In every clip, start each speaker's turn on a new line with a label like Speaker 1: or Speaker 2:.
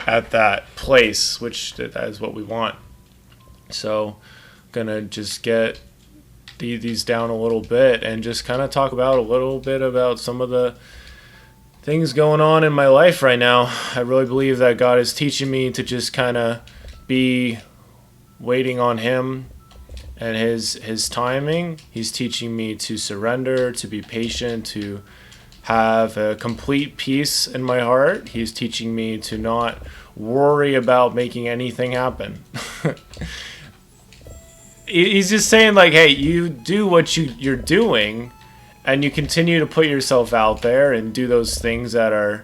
Speaker 1: at that place, which that is what we want. So gonna just get these down a little bit and just kind of talk about a little bit about some of the things going on in my life right now. I really believe that God is teaching me to just kind of be waiting on Him and His timing. He's teaching me to surrender, to be patient, to have a complete peace in my heart. He's teaching me to not worry about making anything happen. He's just saying, like, hey, you do what you're doing, and you continue to put yourself out there and do those things that are,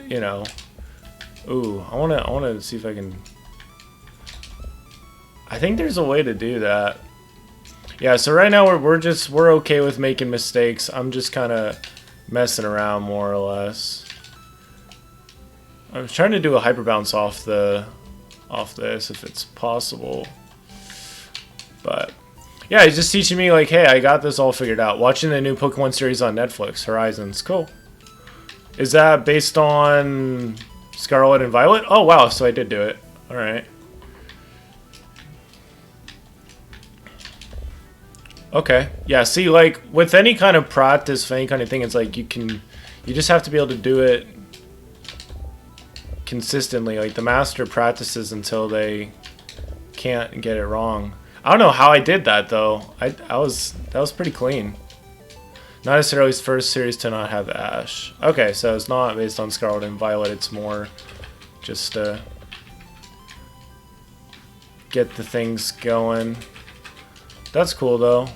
Speaker 1: you know. Ooh, I wanna see if I can. I think there's a way to do that. Yeah. So right now we're okay with making mistakes. I'm just kind of messing around more or less. I was trying to do a hyper bounce off this if it's possible. But yeah, he's just teaching me, like, hey, I got this all figured out. Watching the new Pokemon series on Netflix, Horizons. Cool. Is that based on Scarlet and Violet? Oh, wow. So I did do it. All right. Okay. Yeah, see, like, with any kind of practice, for any kind of thing, it's like you just have to be able to do it consistently. Like, the master practices until they can't get it wrong. I don't know how I did that though. That was pretty clean. Not necessarily his first series to not have Ash. Okay, so it's not based on Scarlet and Violet. It's more just to get the things going. That's cool though.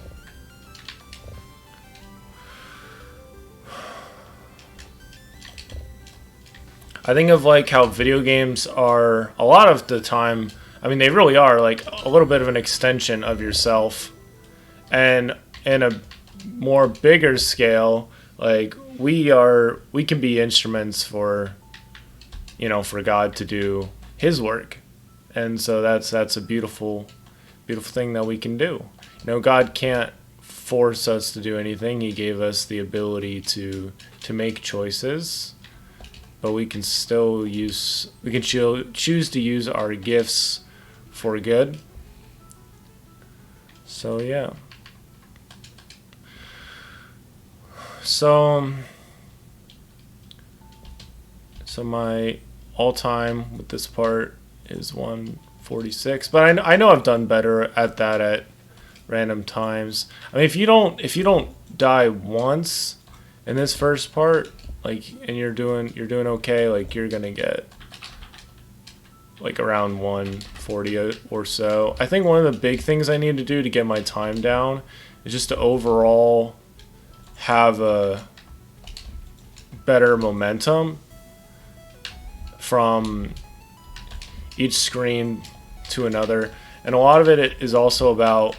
Speaker 1: I think of like how video games are a lot of the time. I mean, they really are like a little bit of an extension of yourself, and in a more bigger scale, like we can be instruments for, you know, for God to do His work, and so that's a beautiful thing that we can do. You know, God can't force us to do anything. He gave us the ability to make choices, but we can still choose to use our gifts for good. So yeah. So my all-time with this part is 146, but I know I've done better at that at random times. I mean, if you don't die once in this first part, like, and you're doing okay, like you're gonna get like around 140 or so. I think one of the big things I need to do to get my time down is just to overall have a better momentum from each screen to another. And a lot of it is also about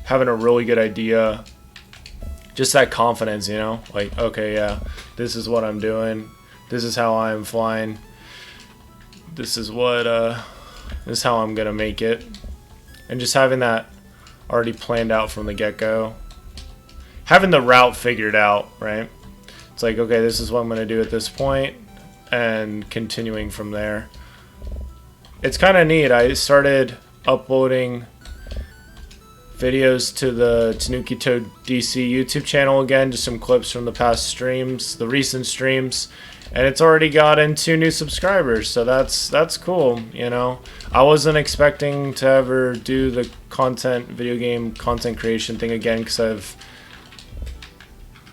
Speaker 1: having a really good idea, just that confidence, you know, like, okay, yeah, this is what I'm doing, this is how I'm flying, this is how I'm gonna make it, and just having that already planned out from the get-go, having the route figured out, right? It's like, okay, this is what I'm gonna do at this point, and continuing from there. It's kind of neat. I started uploading videos to the Tanuki Toad DC YouTube channel again, just some clips from the past streams, the recent streams, and it's already gotten 2 new subscribers, so that's cool, you know. I wasn't expecting to ever do the video game content creation thing again, because I've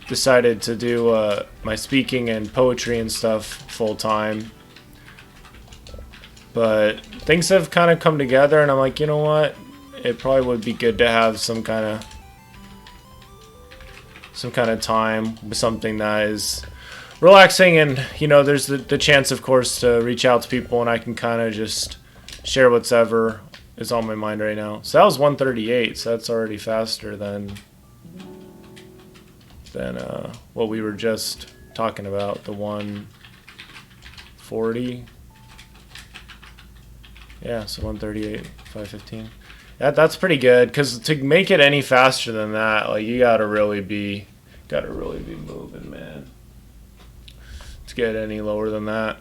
Speaker 1: decided to do my speaking and poetry and stuff full time. But things have kind of come together, and I'm like, you know what? It probably would be good to have some kind of time with something that is relaxing, and, you know, there's the chance, of course, to reach out to people, and I can kind of just share whatever is on my mind right now. So that was 138, so that's already faster than what we were just talking about, the 140. Yeah, so 138, 515. That's pretty good, because to make it any faster than that, like, you gotta really be moving, man. To get any lower than that.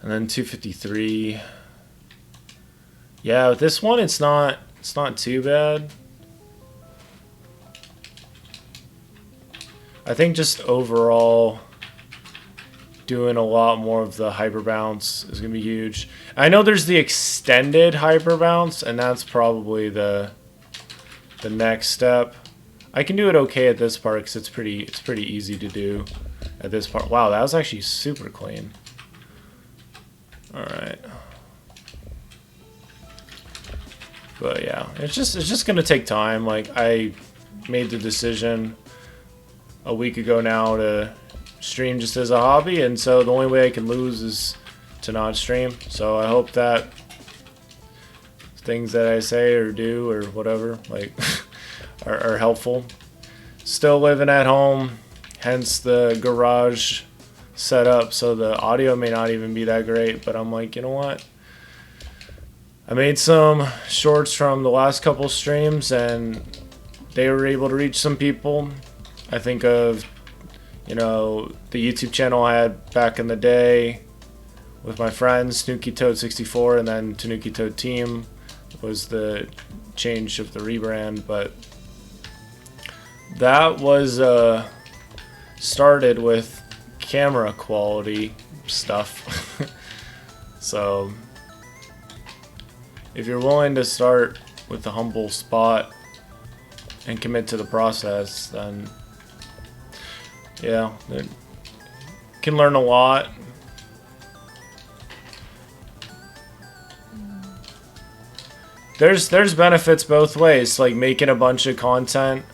Speaker 1: And then 253. Yeah, with this one it's not too bad. I think just overall doing a lot more of the hyper bounce is gonna be huge. I know there's the extended hyper bounce, and that's probably the next step. I can do it okay at this part because it's pretty easy to do at this part. Wow, that was actually super clean. All right, but yeah, it's just gonna take time. Like, I made the decision a week ago now to stream just as a hobby, and so the only way I can lose is to not stream. So I hope that things that I say or do or whatever, like, are helpful. Still living at home, hence the garage setup, so the audio may not even be that great, but I'm like, you know what? I made some shorts from the last couple streams and they were able to reach some people. I think of, you know, the YouTube channel I had back in the day with my friends, Snooky Toad 64, and then Tanuki Toad Team was the change of the rebrand, but that was started with camera quality stuff. So if you're willing to start with a humble spot and commit to the process, then yeah, you can learn a lot. There's benefits both ways, like making a bunch of content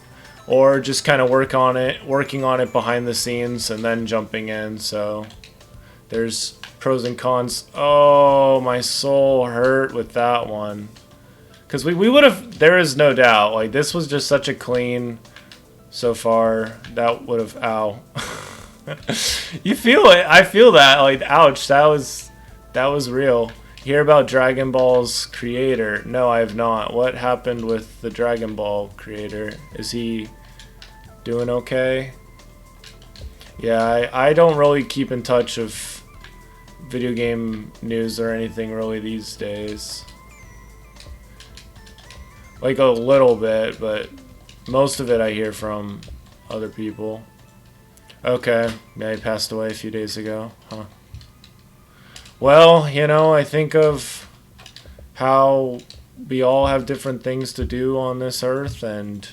Speaker 1: or just kind of working on it behind the scenes and then jumping in. So there's pros and cons. Oh, my soul hurt with that one. Because we would have, there is no doubt, like, this was just such a clean so far. That would have, ow. You feel it. I feel that, like, ouch, that was real. Hear about Dragon Ball's creator? No, I have not. What happened with the Dragon Ball creator? Is he doing okay? Yeah, I don't really keep in touch of video game news or anything really these days. Like a little bit, but most of it I hear from other people. Okay, yeah, he passed away a few days ago, huh? Well, you know, I think of how we all have different things to do on this earth, and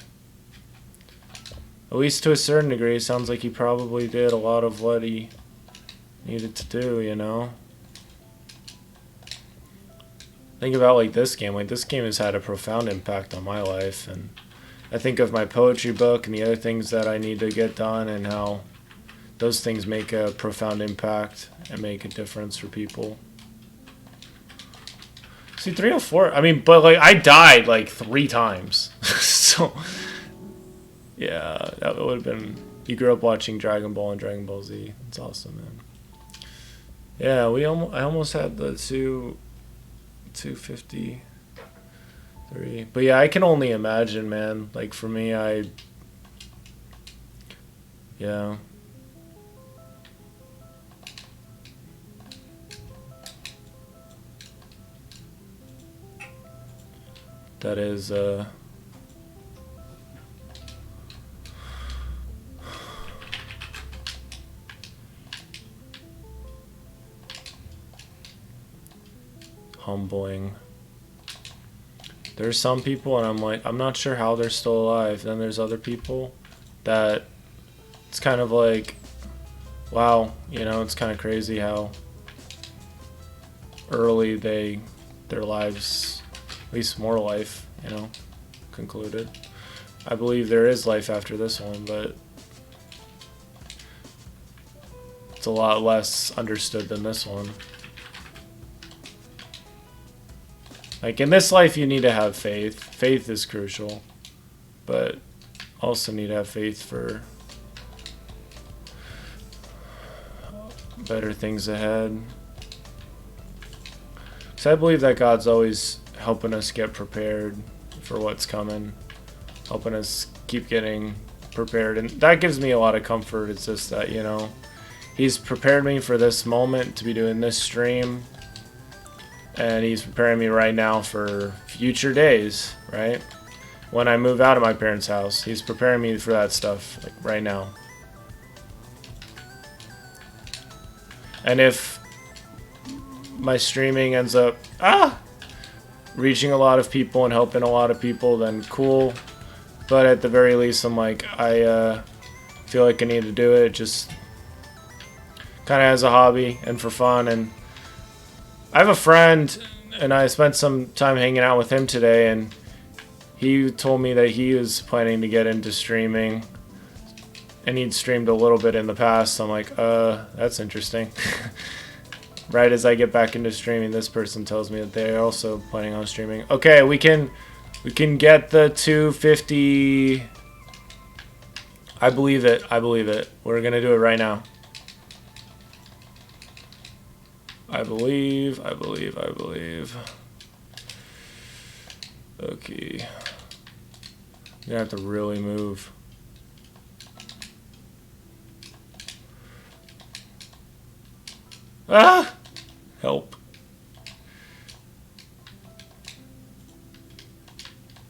Speaker 1: at least to a certain degree, it sounds like he probably did a lot of what he needed to do, you know? Think about, like, this game. Like, this game has had a profound impact on my life, and I think of my poetry book and the other things that I need to get done and how those things make a profound impact and make a difference for people. See, 304, I mean, but, like, I died, like, 3 times. So, yeah, that would have been, you grew up watching Dragon Ball and Dragon Ball Z. It's awesome, man. Yeah, I almost had the 253. But yeah, I can only imagine, man. Like, for me, yeah. That is, humbling. There's some people, and I'm like, I'm not sure how they're still alive. Then there's other people that it's kind of like, wow, you know, it's kind of crazy how early their lives, at least more life, you know, concluded. I believe there is life after this one, but it's a lot less understood than this one. Like, in this life, you need to have faith. Faith is crucial, but also need to have faith for better things ahead. So I believe that God's always helping us get prepared for what's coming, helping us keep getting prepared, and that gives me a lot of comfort. It's just that, you know, he's prepared me for this moment to be doing this stream, and he's preparing me right now for future days, right? When I move out of my parents' house, he's preparing me for that stuff, like right now. And if my streaming ends up reaching a lot of people and helping a lot of people, then cool. But at the very least, I'm like, I feel like I need to do it just kind of as a hobby and for fun. And I have a friend, and I spent some time hanging out with him today, and he told me that he was planning to get into streaming, and he'd streamed a little bit in the past. So I'm like, that's interesting. Right as I get back into streaming, this person tells me that they're also planning on streaming. Okay, we can get the 250. I believe it. I believe it. We're gonna do it right now. I believe. Okay. I'm gonna have to really move. Ah! Help.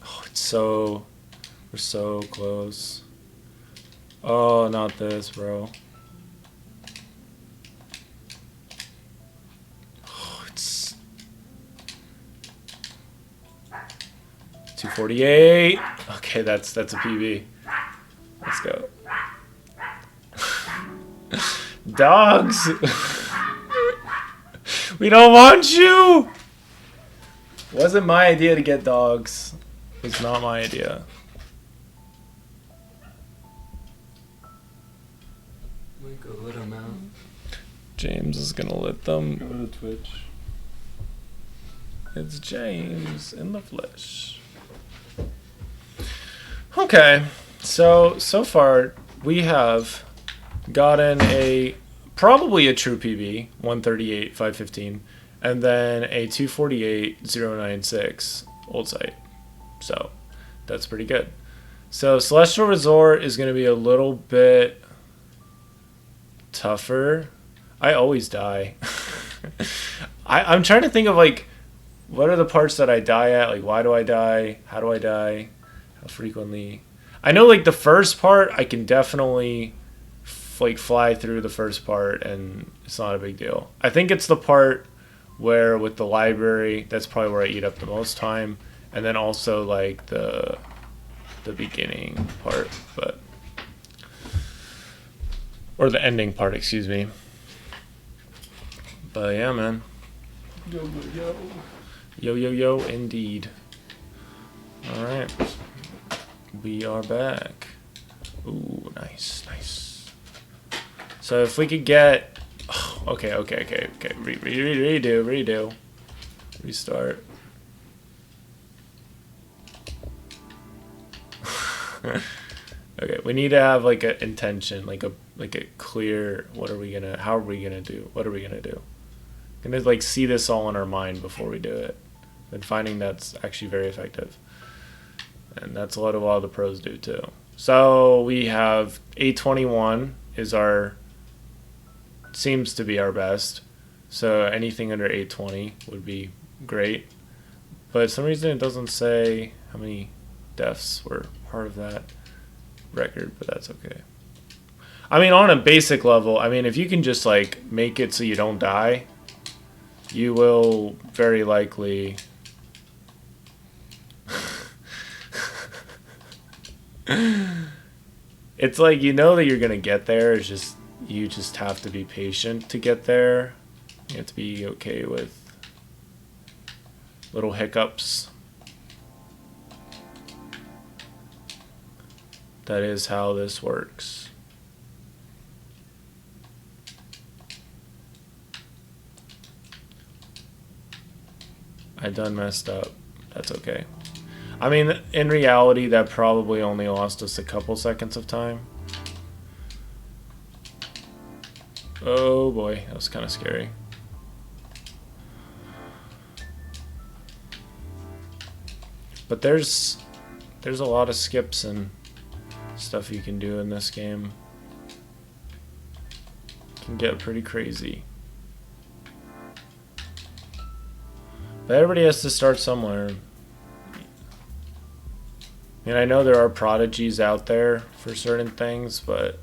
Speaker 1: Oh, we're so close. Oh, not this, bro. Oh, it's 248. Okay, that's a PB. Let's go. Dogs. We don't want you. Wasn't my idea to get dogs. It was not my idea.
Speaker 2: Go let them out.
Speaker 1: James is gonna let them.
Speaker 2: Go to Twitch.
Speaker 1: It's James in the flesh. Okay, so far we have gotten probably a true PB, 138.515, and then a 248.096 old site. So that's pretty good. So Celestial Resort is going to be a little bit tougher. I always die. I'm trying to think of like, what are the parts that I die at? Like, why do I die? How do I die? How frequently? I know like the first part I can definitely like fly through the first part and it's not a big deal. I think it's the part where with the library, that's probably where I eat up the most time, and then also like the beginning part, or the ending part, excuse me. But yeah, man. Yo, indeed. All right, we are back. Ooh, nice. So if we could get, okay. Redo. Restart. Okay, we need to have like an intention, like a clear. How are we gonna do? What are we gonna do? Gonna like see this all in our mind before we do it, and finding that's actually very effective. And that's a lot of all the pros do too. So we have 821 is seems to be our best. So anything under 820 would be great. But for some reason it doesn't say how many deaths were part of that record, but that's okay. I mean, on a basic level, I mean, if you can just like make it so you don't die, you will very likely it's like, you know that you're gonna get there. It's just, you just have to be patient to get there. You have to be okay with little hiccups. That is how this works. I done messed up. That's okay. I mean, in reality, that probably only lost us a couple seconds of time. Oh boy, that was kind of scary. But there's a lot of skips and stuff you can do in this game. can get pretty crazy. But everybody has to start somewhere. And I know there are prodigies out there for certain things, but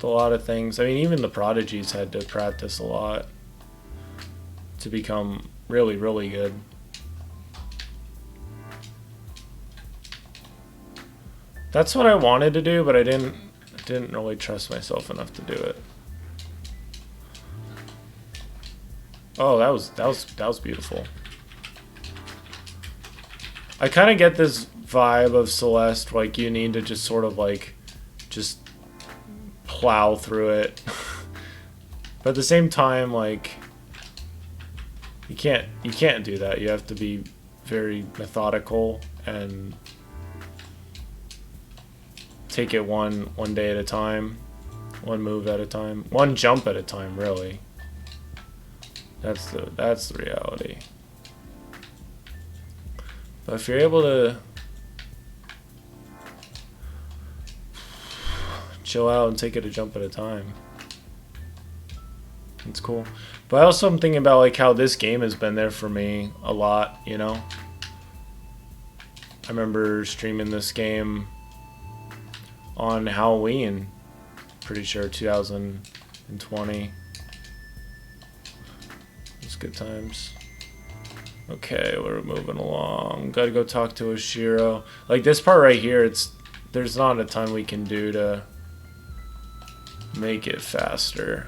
Speaker 1: a lot of things, I mean, even the prodigies had to practice a lot to become really, really good. That's what I wanted to do, but I didn't really trust myself enough to do it. Oh, that was beautiful. I kind of get this vibe of Celeste, like you need to just sort of like just plow through it. But at the same time, like you can't do that. You have to be very methodical and take it one day at a time, one move at a time, one jump at a time, really. That's the reality. But if you're able to chill out and take it a jump at a time, it's cool. But I also am thinking about like how this game has been there for me a lot, you know? I remember streaming this game on Halloween, pretty sure 2020. It's good times. Okay, we're moving along. Gotta go talk to Oshiro. Like this part right here, there's not a ton we can do to make it faster.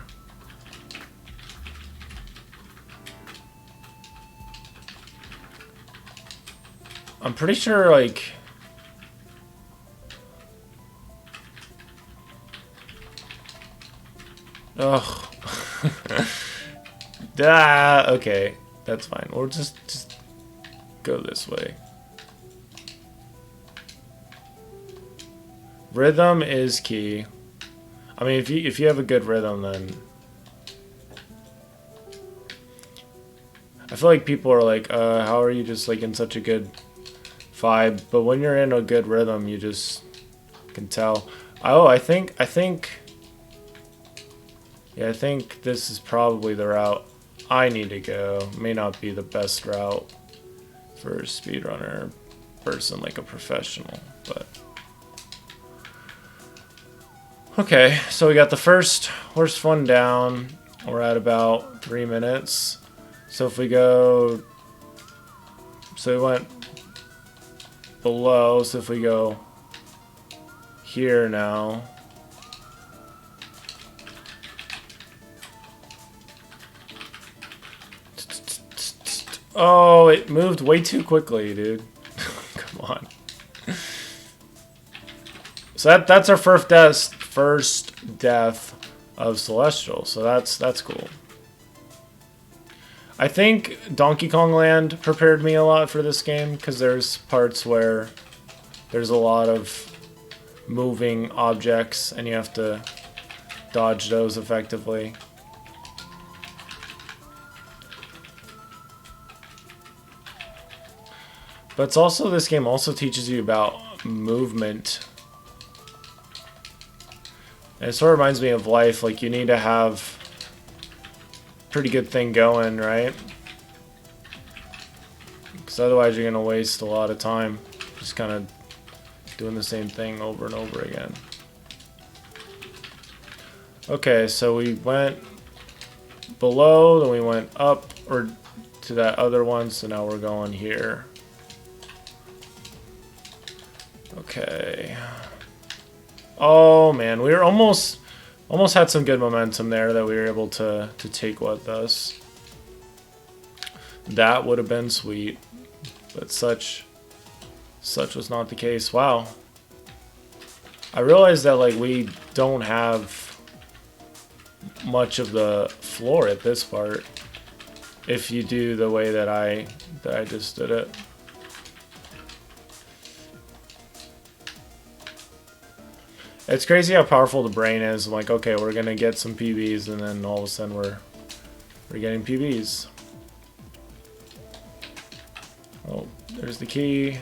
Speaker 1: I'm pretty sure like ugh. Okay, that's fine. We'll just go this way. Rhythm is key. I mean, if you have a good rhythm, then I feel like people are like, how are you just like in such a good vibe? But when you're in a good rhythm, you just can tell. Oh, I think this is probably the route I need to go. May not be the best route for a speedrunner person, like a professional, but okay. So we got the first one down. We're at about 3 minutes. So if we go, so we went below. So if we go here now. Oh, it moved way too quickly, dude. Come on. So that's our first death of Celestial. So that's cool. I think Donkey Kong Land prepared me a lot for this game because there's parts where there's a lot of moving objects and you have to dodge those effectively. But it's also, this game also teaches you about movement. And it sort of reminds me of life, like you need to have a pretty good thing going, right? Because otherwise you're going to waste a lot of time just kind of doing the same thing over and over again. Okay, so we went below, then we went up or to that other one, so now we're going here. Okay. Oh man, we were almost had some good momentum there that we were able to take with us. That would have been sweet, but such was not the case. Wow. I realized that like we don't have much of the floor at this part if you do the way that I just did it. It's crazy how powerful the brain is. I'm like, okay, we're gonna get some PBs, and then all of a sudden we're getting PBs. Oh, there's the key.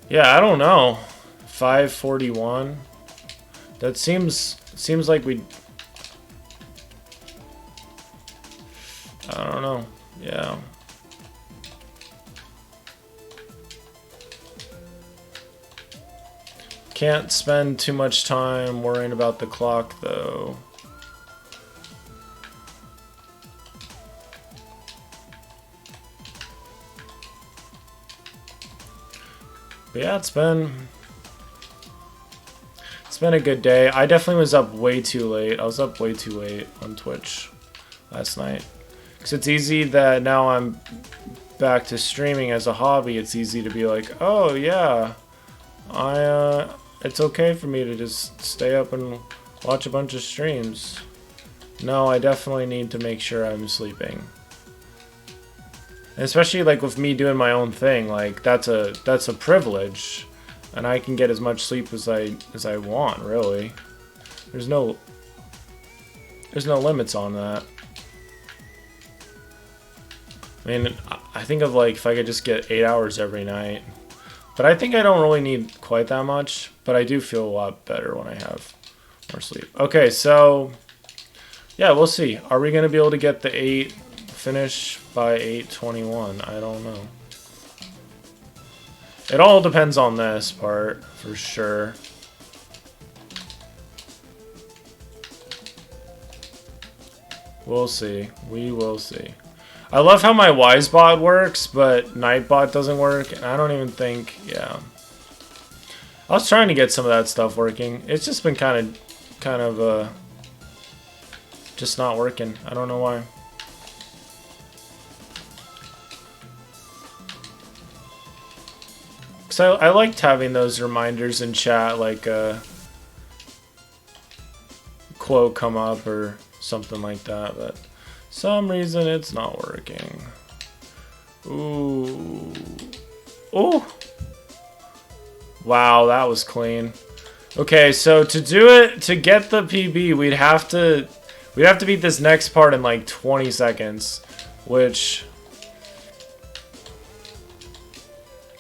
Speaker 1: Yeah, I don't know. 541. That seems seems like we... I don't know. Yeah. Can't spend too much time worrying about the clock, though. But yeah, it's been a good day. I definitely was up way too late. I was up way too late on Twitch last night. Because it's easy that now I'm back to streaming as a hobby. It's easy to be like, oh yeah, it's okay for me to just stay up and watch a bunch of streams. No, I definitely need to make sure I'm sleeping. And especially like with me doing my own thing, like that's a privilege, and I can get as much sleep as I want. Really, there's no limits on that. I mean, I think of like if I could just get 8 hours every night, but I think I don't really need quite that much. But I do feel a lot better when I have more sleep. Okay, so yeah, we'll see. Are we gonna be able to get the 8 finish by 8:21? I don't know. It all depends on this part for sure. We'll see. We will see. I love how my Wisebot works, but Nightbot doesn't work, and I don't even think, yeah. I was trying to get some of that stuff working. It's just been kind of just not working. I don't know why. Cause I liked having those reminders in chat, like a quote come up or something like that, but some reason it's not working. Ooh. Ooh. Wow, that was clean. Okay, so to get the PB, we'd have to beat this next part in like 20 seconds, which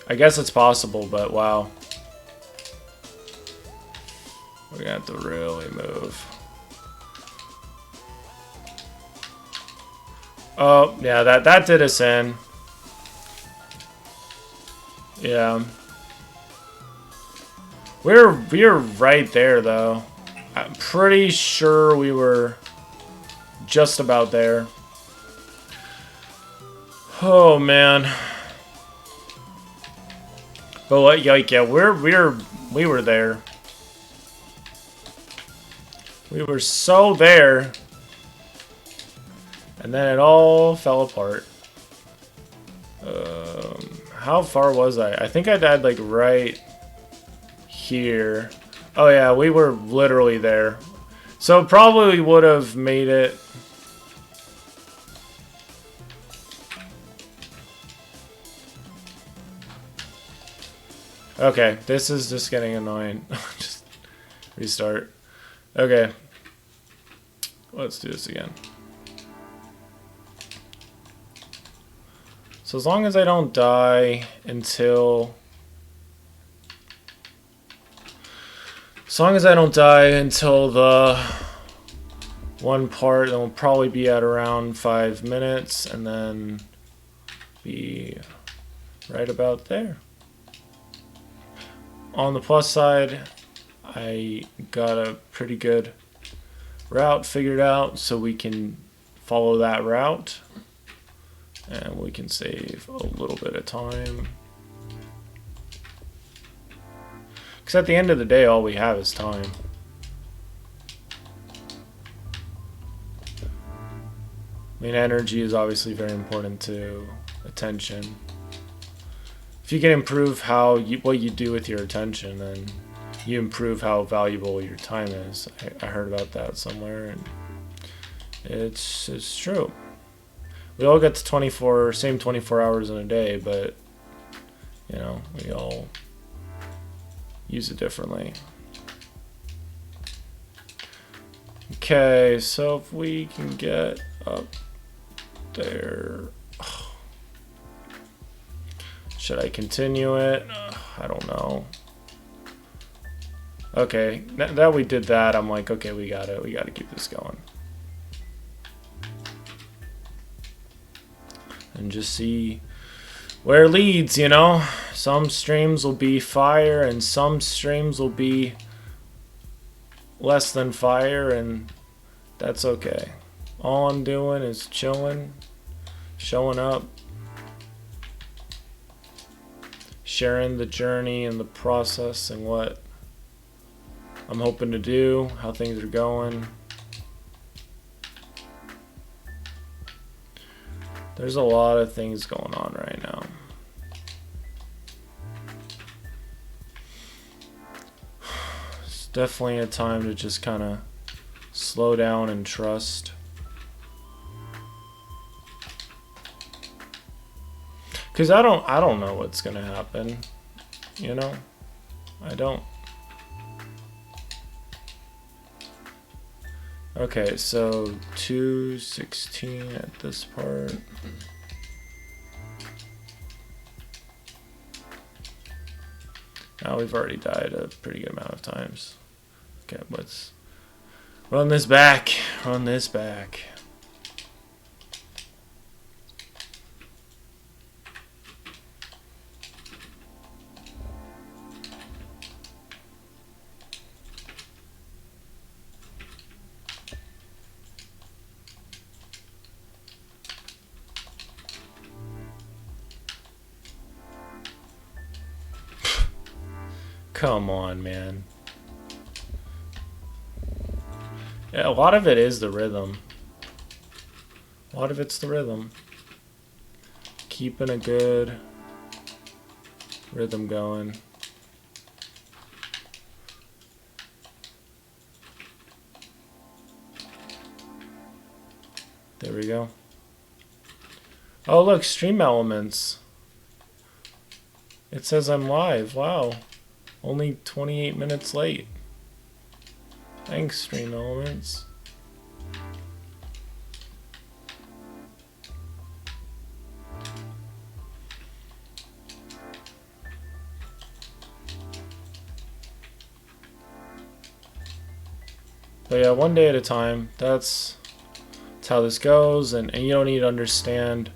Speaker 1: I guess it's possible, but wow. We're gonna have to really move. Oh, yeah, that did us in. Yeah. We're right there, though. I'm pretty sure we were just about there. Oh, man. But like, yeah, we were there. We were so there. And then it all fell apart. How far was I? I think I died like right here. Oh yeah, we were literally there. So probably would have made it. Okay, this is just getting annoying. Just restart. Okay. Let's do this again. So as long as I don't die until... As long as I don't die until the one part, then we'll probably be at around 5 minutes, and then be right about there. On the plus side, I got a pretty good route figured out, so we can follow that route. And we can save a little bit of time. Because at the end of the day, all we have is time. I mean, energy is obviously very important to attention. If you can improve what you do with your attention, then you improve how valuable your time is. I heard about that somewhere, and it's true. We all get to same 24 hours in a day, but you know, we all use it differently. Okay, so if we can get up there. Should I continue it? I don't know. Okay, that we did that, I'm like, okay, we gotta keep this going. And just see where it leads, you know? Some streams will be fire, and some streams will be less than fire, and that's okay. All I'm doing is chilling, showing up, sharing the journey and the process and what I'm hoping to do, how things are going. There's a lot of things going on right now. It's definitely a time to just kind of slow down and trust. Cause I don't know what's gonna happen, you know? I don't. Okay, so 2:16 at this part. Now we've already died a pretty good amount of times. Okay, let's run this back. Run this back. Come on, man. Yeah, a lot of it is the rhythm. A lot of it's the rhythm. Keeping a good rhythm going. There we go. Oh, look, stream elements. It says I'm live. Wow. Only 28 minutes late. Thanks, stream elements. But yeah, one day at a time. That's how this goes, and you don't need to understand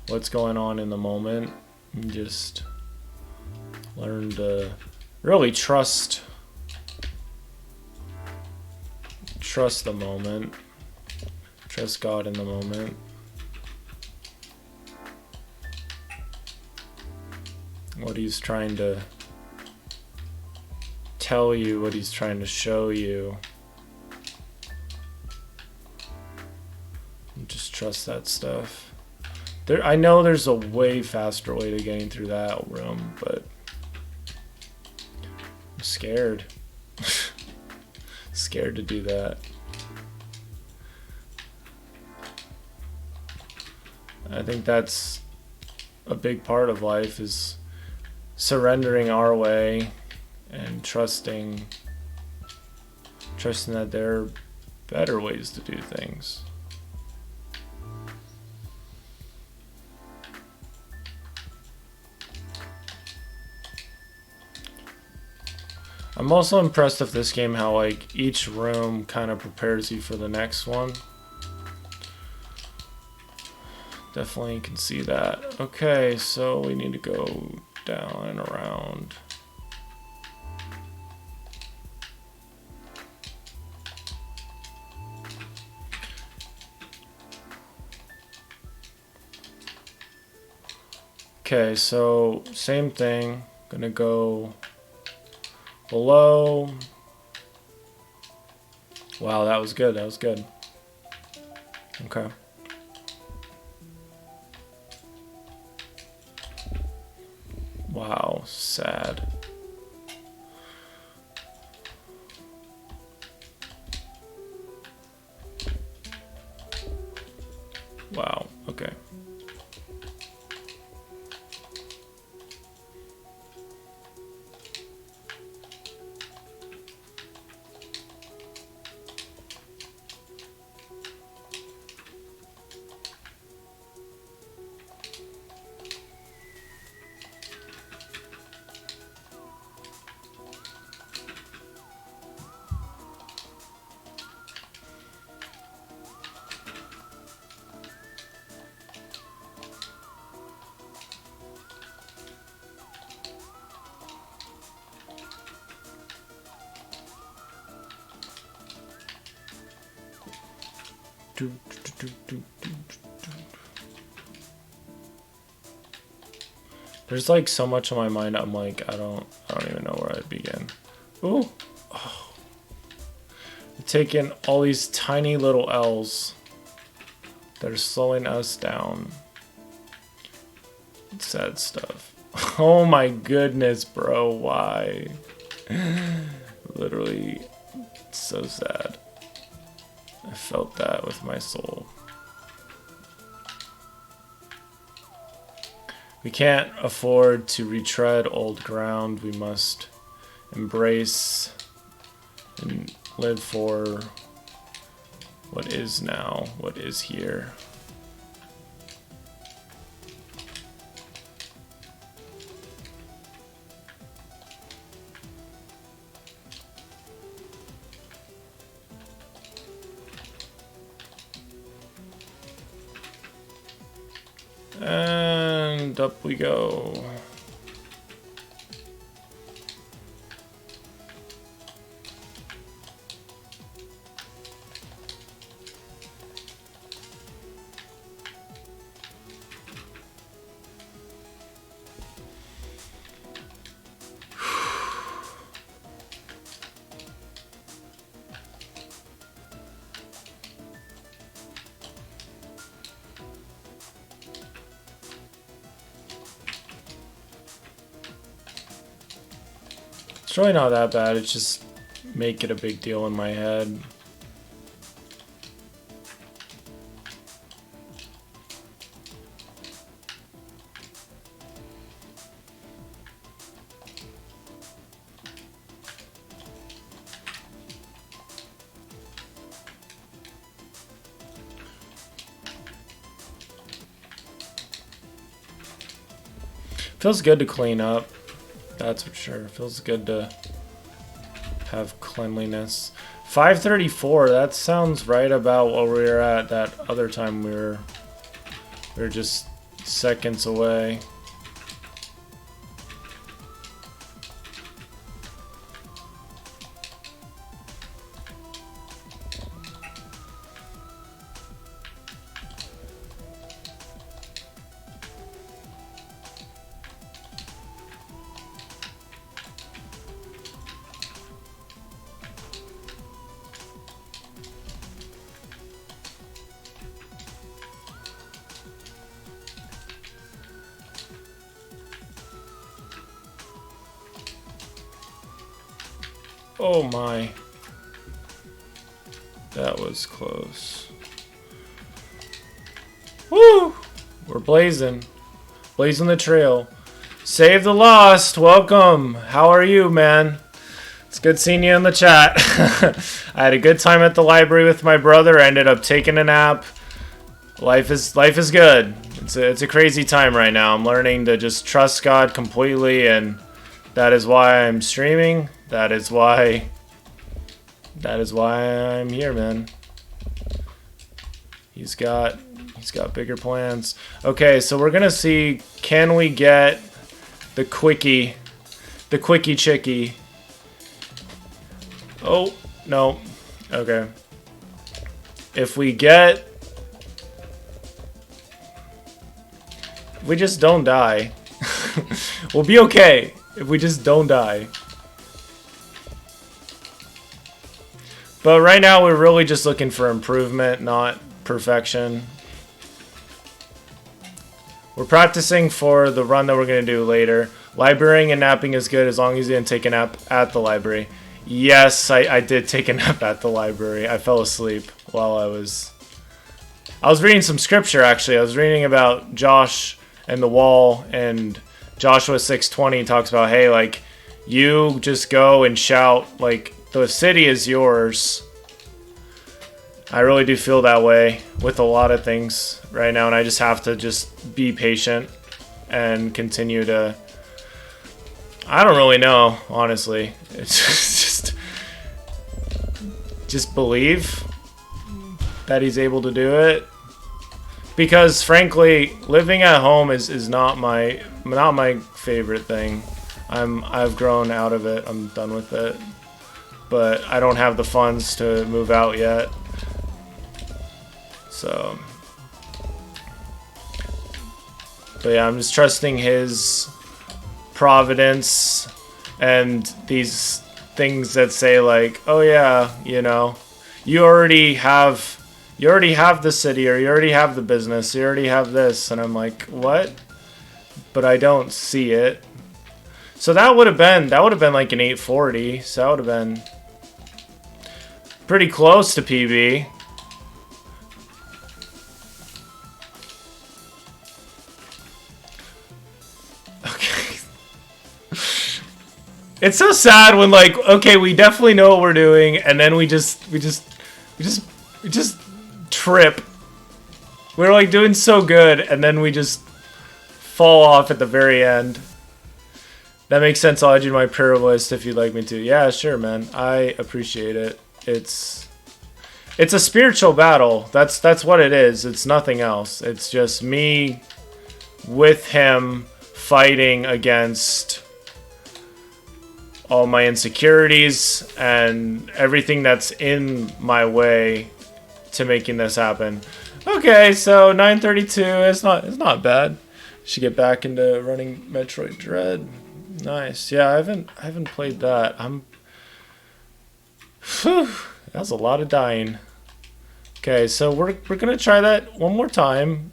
Speaker 1: what's going on in the moment. You just learn to really trust the moment. Trust God in the moment. What he's trying to tell you, what he's trying to show you. Just trust that stuff. I know there's a way faster way to getting through that room, but I'm scared. Scared to do that. I think that's a big part of life, is surrendering our way and trusting that there are better ways to do things. I'm also impressed with this game how like each room kind of prepares you for the next one. Definitely can see that. Okay, so we need to go down and around. Okay, so same thing. Gonna go below. Wow, that was good. That was good. Okay. Wow, sad. Wow, okay. There's like so much on my mind. I'm like, I don't even know where I'd begin. Ooh. Oh. Taking all these tiny little L's that are slowing us down. Sad stuff. Oh my goodness, bro. Why? Literally so sad. I felt that with my soul. We can't afford to retread old ground. We must embrace and live for what is now, what is here. And up we go. It's really not that bad, it's just make it a big deal in my head. Feels good to clean up. That's for sure. Feels good to have cleanliness. 5:34. That sounds right about what we were at that other time. We were just seconds away. Oh my. That was close. Woo! We're blazing. Blazing the trail. Save the Lost. Welcome. How are you, man? It's good seeing you in the chat. I had a good time at the library with my brother. I ended up taking a nap. Life is good. It's a crazy time right now. I'm learning to just trust God completely, and that is why I'm streaming. That is why I'm here, man. He's got bigger plans. Okay, so we're gonna see, can we get the quickie chickie? Oh no. Okay. If we just don't die. We'll be okay if we just don't die. But right now we're really just looking for improvement, not perfection. We're practicing for the run that we're going to do later. Librarying and napping is good as long as you didn't take a nap at the library. Yes, I did take a nap at the library. I fell asleep while I was reading some scripture, actually. I was reading about Josh and the wall, and Joshua 6:20 talks about, hey, like, you just go and shout, like, the city is yours. I really do feel that way with a lot of things right now, and I just have to just be patient and continue to... I don't really know, honestly. It's just believe that he's able to do it. Because frankly, living at home is not my favorite thing. I've grown out of it. I'm done with it. But I don't have the funds to move out yet. So, but yeah, I'm just trusting his providence and these things that say like, oh yeah, you know, you already have the city, or you already have the business, you already have this, and I'm like, what? But I don't see it. So that would have been like an 840. So that would have been pretty close to PB. Okay. It's so sad when like, okay, we definitely know what we're doing, and then we just trip. We're like doing so good, and then we just fall off at the very end. That makes sense. I'll add you to my prayer list if you'd like me to. Yeah, sure, man. I appreciate it. It's a spiritual battle. That's what it is. It's nothing else. It's just me with him fighting against all my insecurities and everything that's in my way to making this happen. Okay, so 932. It's not bad. Should get back into running Metroid Dread. Nice. Yeah, I haven't played that. That was a lot of dying. Okay, so we're gonna try that one more time,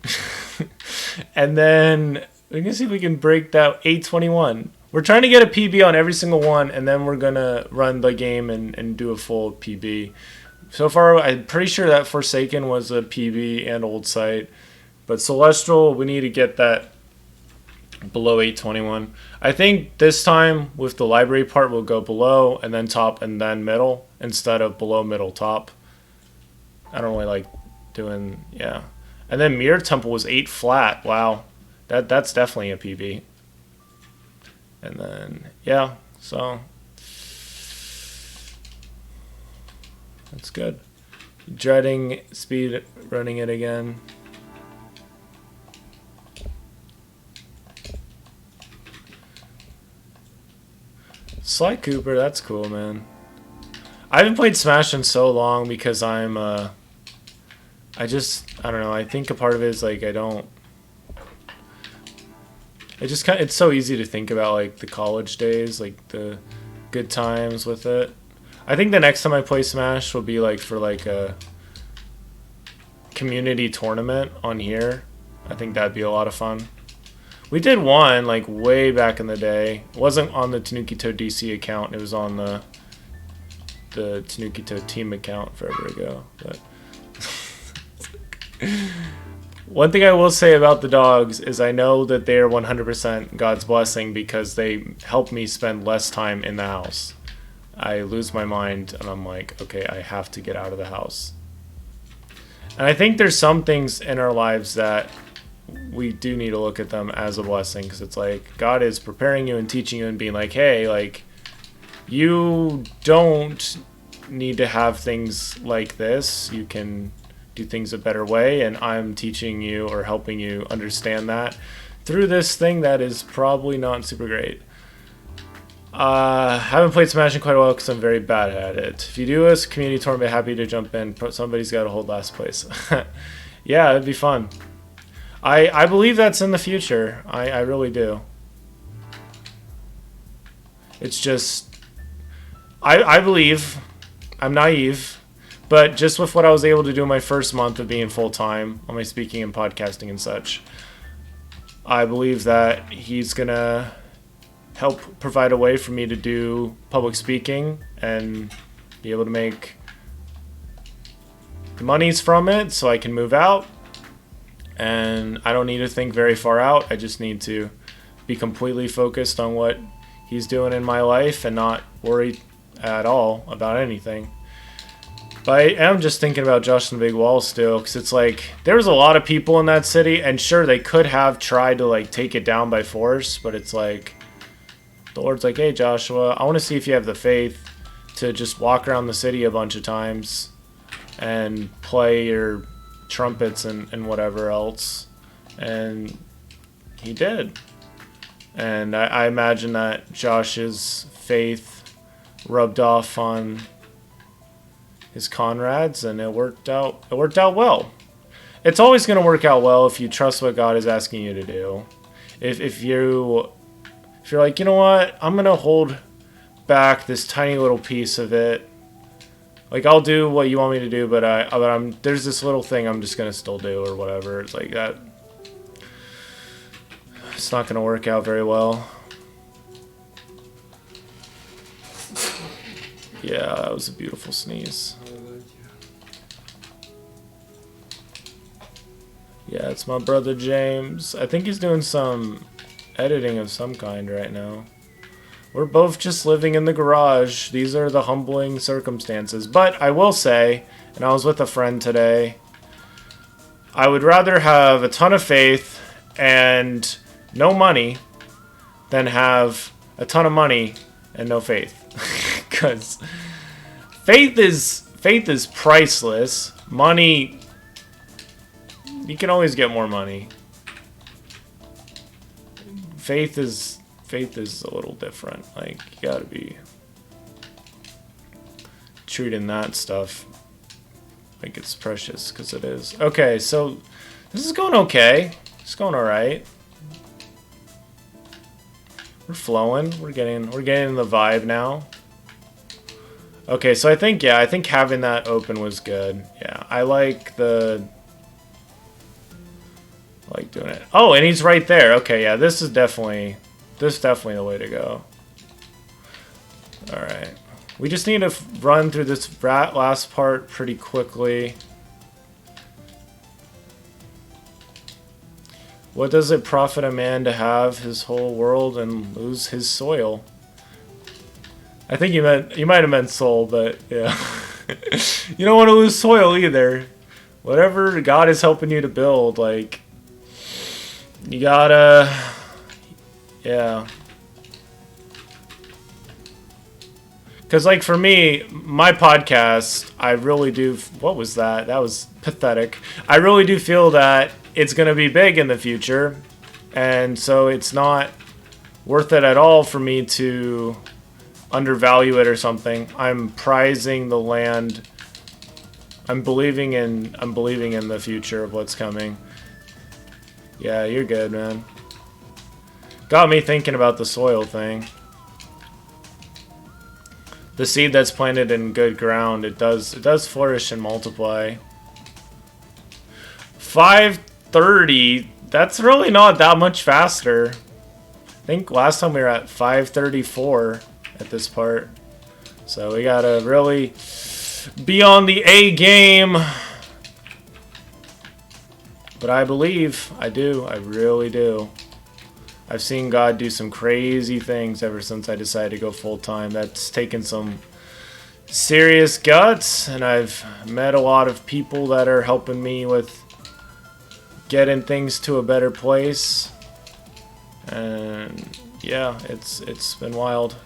Speaker 1: and then we're gonna see if we can break that 821. We're trying to get a PB on every single one, and then we're gonna run the game and do a full PB. So far, I'm pretty sure that Forsaken was a PB and Old Site, but Celestial, we need to get that below 821. I think this time with the library part, we'll go below and then top and then middle instead of below, middle, top. I don't really like doing, yeah. And then Mirror Temple was 8 flat. Wow, that's definitely a PB. And then yeah, so that's good. Dreading speed running it again. Sly Cooper, that's cool, man. I haven't played Smash in so long because I'm, I don't know, I think a part of it is, like, it's so easy to think about, like, the college days, like, the good times with it. I think the next time I play Smash will be, like, for, like, a community tournament on here. I think that'd be a lot of fun. We did one, like, way back in the day. It wasn't on the Tanukito DC account. It was on the Tanukito team account forever ago. But one thing I will say about the dogs is I know that they are 100% God's blessing because they help me spend less time in the house. I lose my mind and I'm like, okay, I have to get out of the house. And I think there's some things in our lives that we do need to look at them as a blessing, because it's like God is preparing you and teaching you and being like, hey, like, you don't need to have things like this. You can do things a better way, and I'm teaching you or helping you understand that through this thing that is probably not super great. Haven't played Smash in quite a while because I'm very bad at it. If you do a community tournament, happy to jump in. Somebody's got to hold last place. Yeah, it'd be fun. I believe that's in the future. I really do. It's just, I believe, I'm naive, but just with what I was able to do in my first month of being full-time on my speaking and podcasting and such, I believe that he's going to help provide a way for me to do public speaking and be able to make the monies from it so I can move out. And I don't need to think very far out. I just need to be completely focused on what he's doing in my life and not worry at all about anything. But I am just thinking about Josh and the Big Wall still, because it's like there was a lot of people in that city, and sure, they could have tried to like take it down by force, but it's like the Lord's like, hey Joshua, I want to see if you have the faith to just walk around the city a bunch of times and play your trumpets and whatever else. And he did. And I imagine that Josh's faith rubbed off on his comrades, and it worked out well. it's always going to work out well if you trust what God is asking you to do. If you're like, you know what, I'm going to hold back this tiny little piece of it. Like, I'll do what you want me to do, but there's this little thing I'm just going to still do or whatever. It's like that. It's not going to work out very well. Yeah, that was a beautiful sneeze. Yeah, it's my brother James. I think he's doing some editing of some kind right now. We're both just living in the garage. These are the humbling circumstances. But I will say, and I was with a friend today, I would rather have a ton of faith and no money than have a ton of money and no faith. Because faith is priceless. Money, you can always get more money. Faith is a little different. Like, you gotta be treating that stuff like it's precious, because it is. Okay, so this is going okay. It's going alright. We're flowing. We're getting the vibe now. Okay, so I think having that open was good. Yeah, I like doing it. Oh, and he's right there. Okay, yeah, this is definitely the way to go. All right, we just need to run through this last part pretty quickly. What does it profit a man to have his whole world and lose his soil? I think you might have meant soul, but yeah. You don't want to lose soil either. Whatever God is helping you to build, like, you gotta, yeah. Because, like, for me, my podcast, I really do, what was that? That was pathetic. I really do feel that it's going to be big in the future, and so it's not worth it at all for me to undervalue it or something. I'm prizing the land. I'm believing in the future of what's coming. Yeah, you're good, man. Got me thinking about the soil thing. The seed that's planted in good ground, it does flourish and multiply. 530, that's really not that much faster. I think last time we were at 534 at this part. So we gotta really be on the A game. But I believe, I do, I really do. I've seen God do some crazy things ever since I decided to go full-time. That's taken some serious guts, and I've met a lot of people that are helping me with getting things to a better place. And yeah, it's been wild.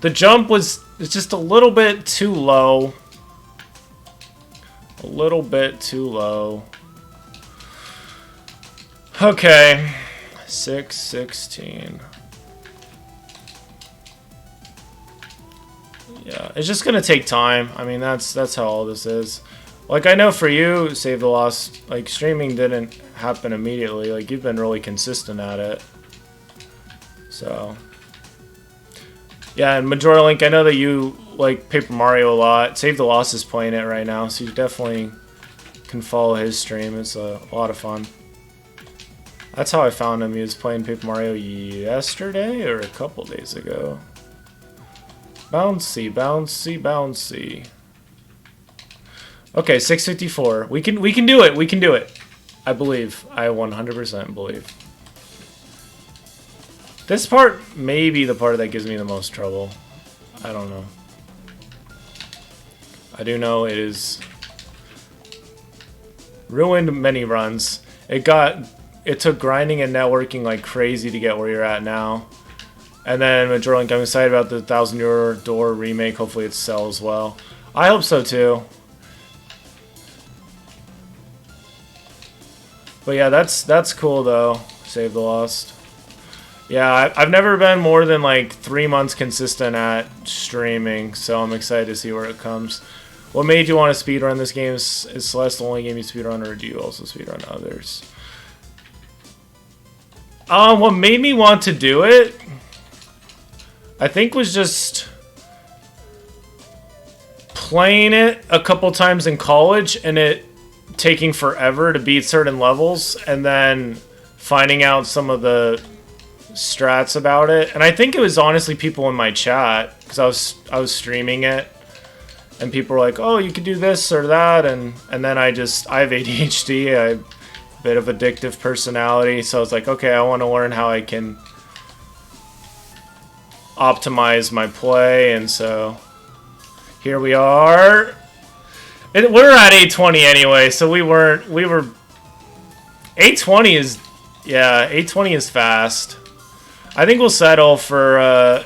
Speaker 1: The jump it's just a little bit too low. A little bit too low. Okay. 616. Yeah, it's just gonna take time. I mean, that's how all this is. Like, I know for you, Save the Lost, like, streaming didn't happen immediately. Like, you've been really consistent at it. So yeah, and Majora Link, I know that you like Paper Mario a lot. Save the Lost is playing it right now, so you definitely can follow his stream. It's a lot of fun. That's how I found him. He was playing Paper Mario yesterday or a couple days ago. Bouncy, bouncy, bouncy. Okay, 654. We can do it. We can do it. I believe. I 100% believe. This part may be the part that gives me the most trouble. I don't know. I do know it is ruined many runs. It took grinding and networking like crazy to get where you're at now. And then Majora Link, I'm excited about the €1,000 door remake. Hopefully it sells well. I hope so too. But yeah, that's cool though. Save the Lost. Yeah, I've never been more than like 3 months consistent at streaming, so I'm excited to see where it comes. What made you want to speedrun this game? Is Celeste the only game you speedrun, or do you also speedrun others? What made me want to do it, I think, was just playing it a couple times in college and it taking forever to beat certain levels, and then finding out some of the strats about it. And I think it was honestly people in my chat, because I was streaming it, and people were like, "Oh, you could do this or that," and then I have ADHD, I have a bit of addictive personality, so I was like, okay, I want to learn how I can optimize my play, and so here we are. We're at 820 anyway, so we were 820 is, yeah, 820 is fast. I think we'll settle for an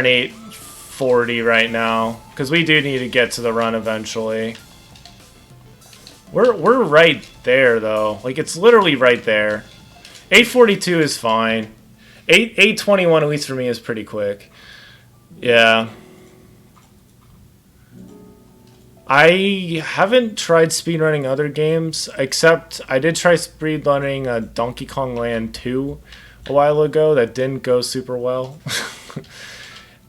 Speaker 1: 840 right now, because we do need to get to the run eventually. We're right there though, like it's literally right there. 842 is fine. 821 at least for me is pretty quick. Yeah. I haven't tried speedrunning other games, except I did try speedrunning Donkey Kong Land 2 a while ago. That didn't go super well.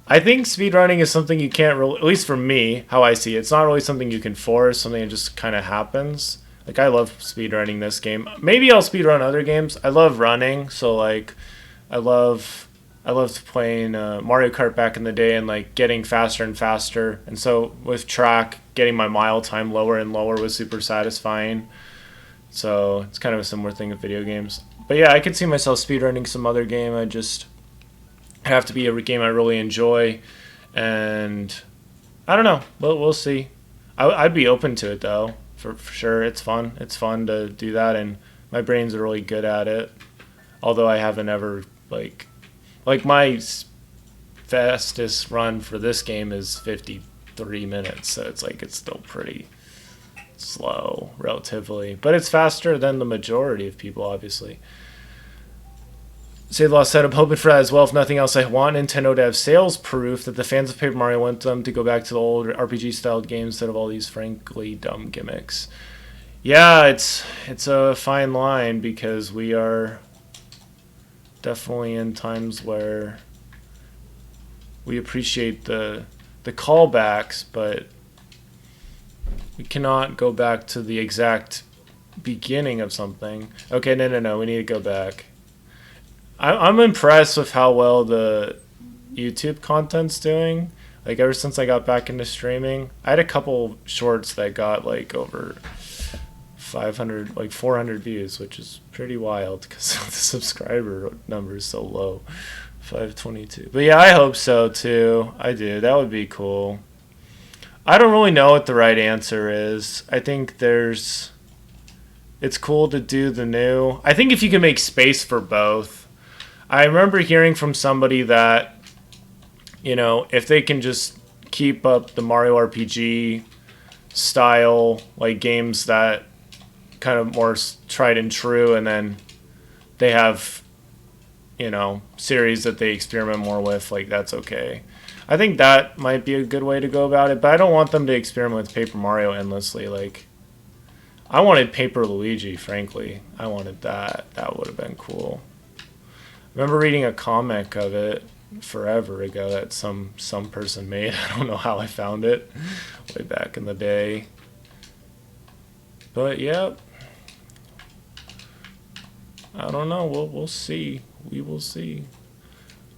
Speaker 1: I think speedrunning is something you can't really, at least for me, how I see it, it's not really something you can force, something that just kind of happens. Like, I love speedrunning this game. Maybe I'll speedrun other games. I love running, so like, I loved playing Mario Kart back in the day and like getting faster and faster. And so with track, getting my mile time lower and lower was super satisfying. So it's kind of a similar thing with video games. But yeah, I could see myself speedrunning some other game. It'd have to be a game I really enjoy. And I don't know. We'll see. I'd be open to it though, for sure. It's fun. It's fun to do that, and my brain's really good at it. Although I haven't ever like my fastest run for this game is 53 minutes, so it's like it's still pretty slow relatively, but it's faster than the majority of people, obviously. Say the Lost Setup, hoping for that as well. If nothing else, I want Nintendo to have sales proof that the fans of Paper Mario want them to go back to the old RPG-styled games instead of all these frankly dumb gimmicks. Yeah, it's a fine line, because we are definitely in times where we appreciate the callbacks, but we cannot go back to the exact beginning of something. Okay, no, we need to go back. I'm impressed with how well the YouTube content's doing. Like, ever since I got back into streaming, I had a couple shorts that got like over 500, like 400 views, which is pretty wild because the subscriber number is so low. 522. But yeah, I hope so too. I do. That would be cool. I don't really know what the right answer is. I think it's cool to do the new. I think if you can make space for both. I remember hearing from somebody that, you know, if they can just keep up the Mario RPG style, like games that kind of more tried and true, and then they have, you know, series that they experiment more with, like, that's okay. I think that might be a good way to go about it, but I don't want them to experiment with Paper Mario endlessly. Like, I wanted Paper Luigi, frankly. I wanted that. That would have been cool. I remember reading a comic of it forever ago that some person made. I don't know how I found it way back in the day. But yeah, I don't know. We'll see. We will see.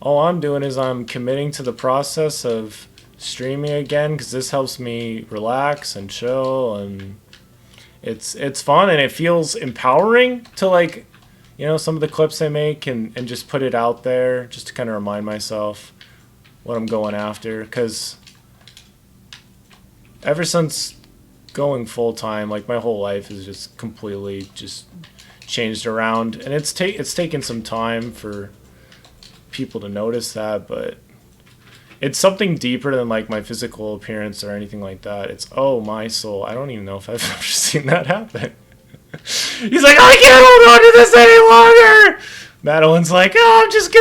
Speaker 1: All I'm doing is I'm committing to the process of streaming again, because this helps me relax and chill, and it's fun, and it feels empowering to, like, you know, some of the clips I make and just put it out there just to kind of remind myself what I'm going after. Because ever since going full-time, like, my whole life is just completely just changed around. And it's taken some time for people to notice that, but it's something deeper than, like, my physical appearance or anything like that. It's, oh, my soul. I don't even know if I've ever seen that happen. He's like, I can't hold on to this any longer. Madeline's like, oh, I'm just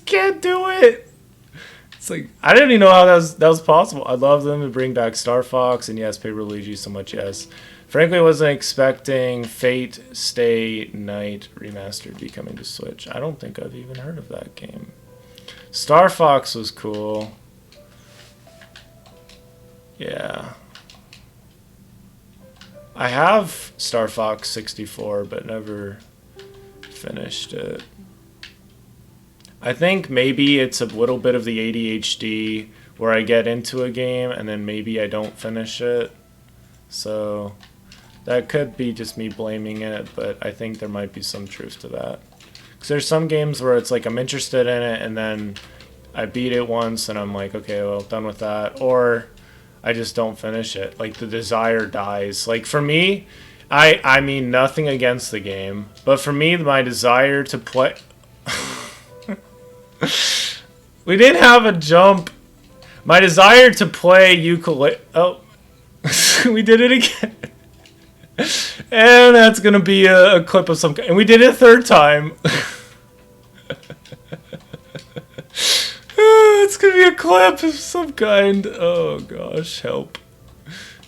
Speaker 1: can't do it. It's like, I didn't even know how that was possible. I'd love them to bring back Star Fox, and yes, Paper Luigi so much, yes. Frankly, I wasn't expecting Fate Stay Night Remastered to be coming to Switch. I don't think I've even heard of that game. Star Fox was cool. Yeah. I have Star Fox 64, but never finished it. I think maybe it's a little bit of the ADHD where I get into a game and then maybe I don't finish it. So that could be just me blaming it, but I think there might be some truth to that. Because there's some games where it's like I'm interested in it and then I beat it once and I'm like, okay, well, done with that. Or I just don't finish it. Like the desire dies. Like for me, I mean nothing against the game, but for me, my desire to play... We didn't have a jump. My desire to play ukulele... Oh. We did it again. And that's going to be a clip of some kind. And we did it a third time. It's going to be a clip of some kind. Oh, gosh. Help.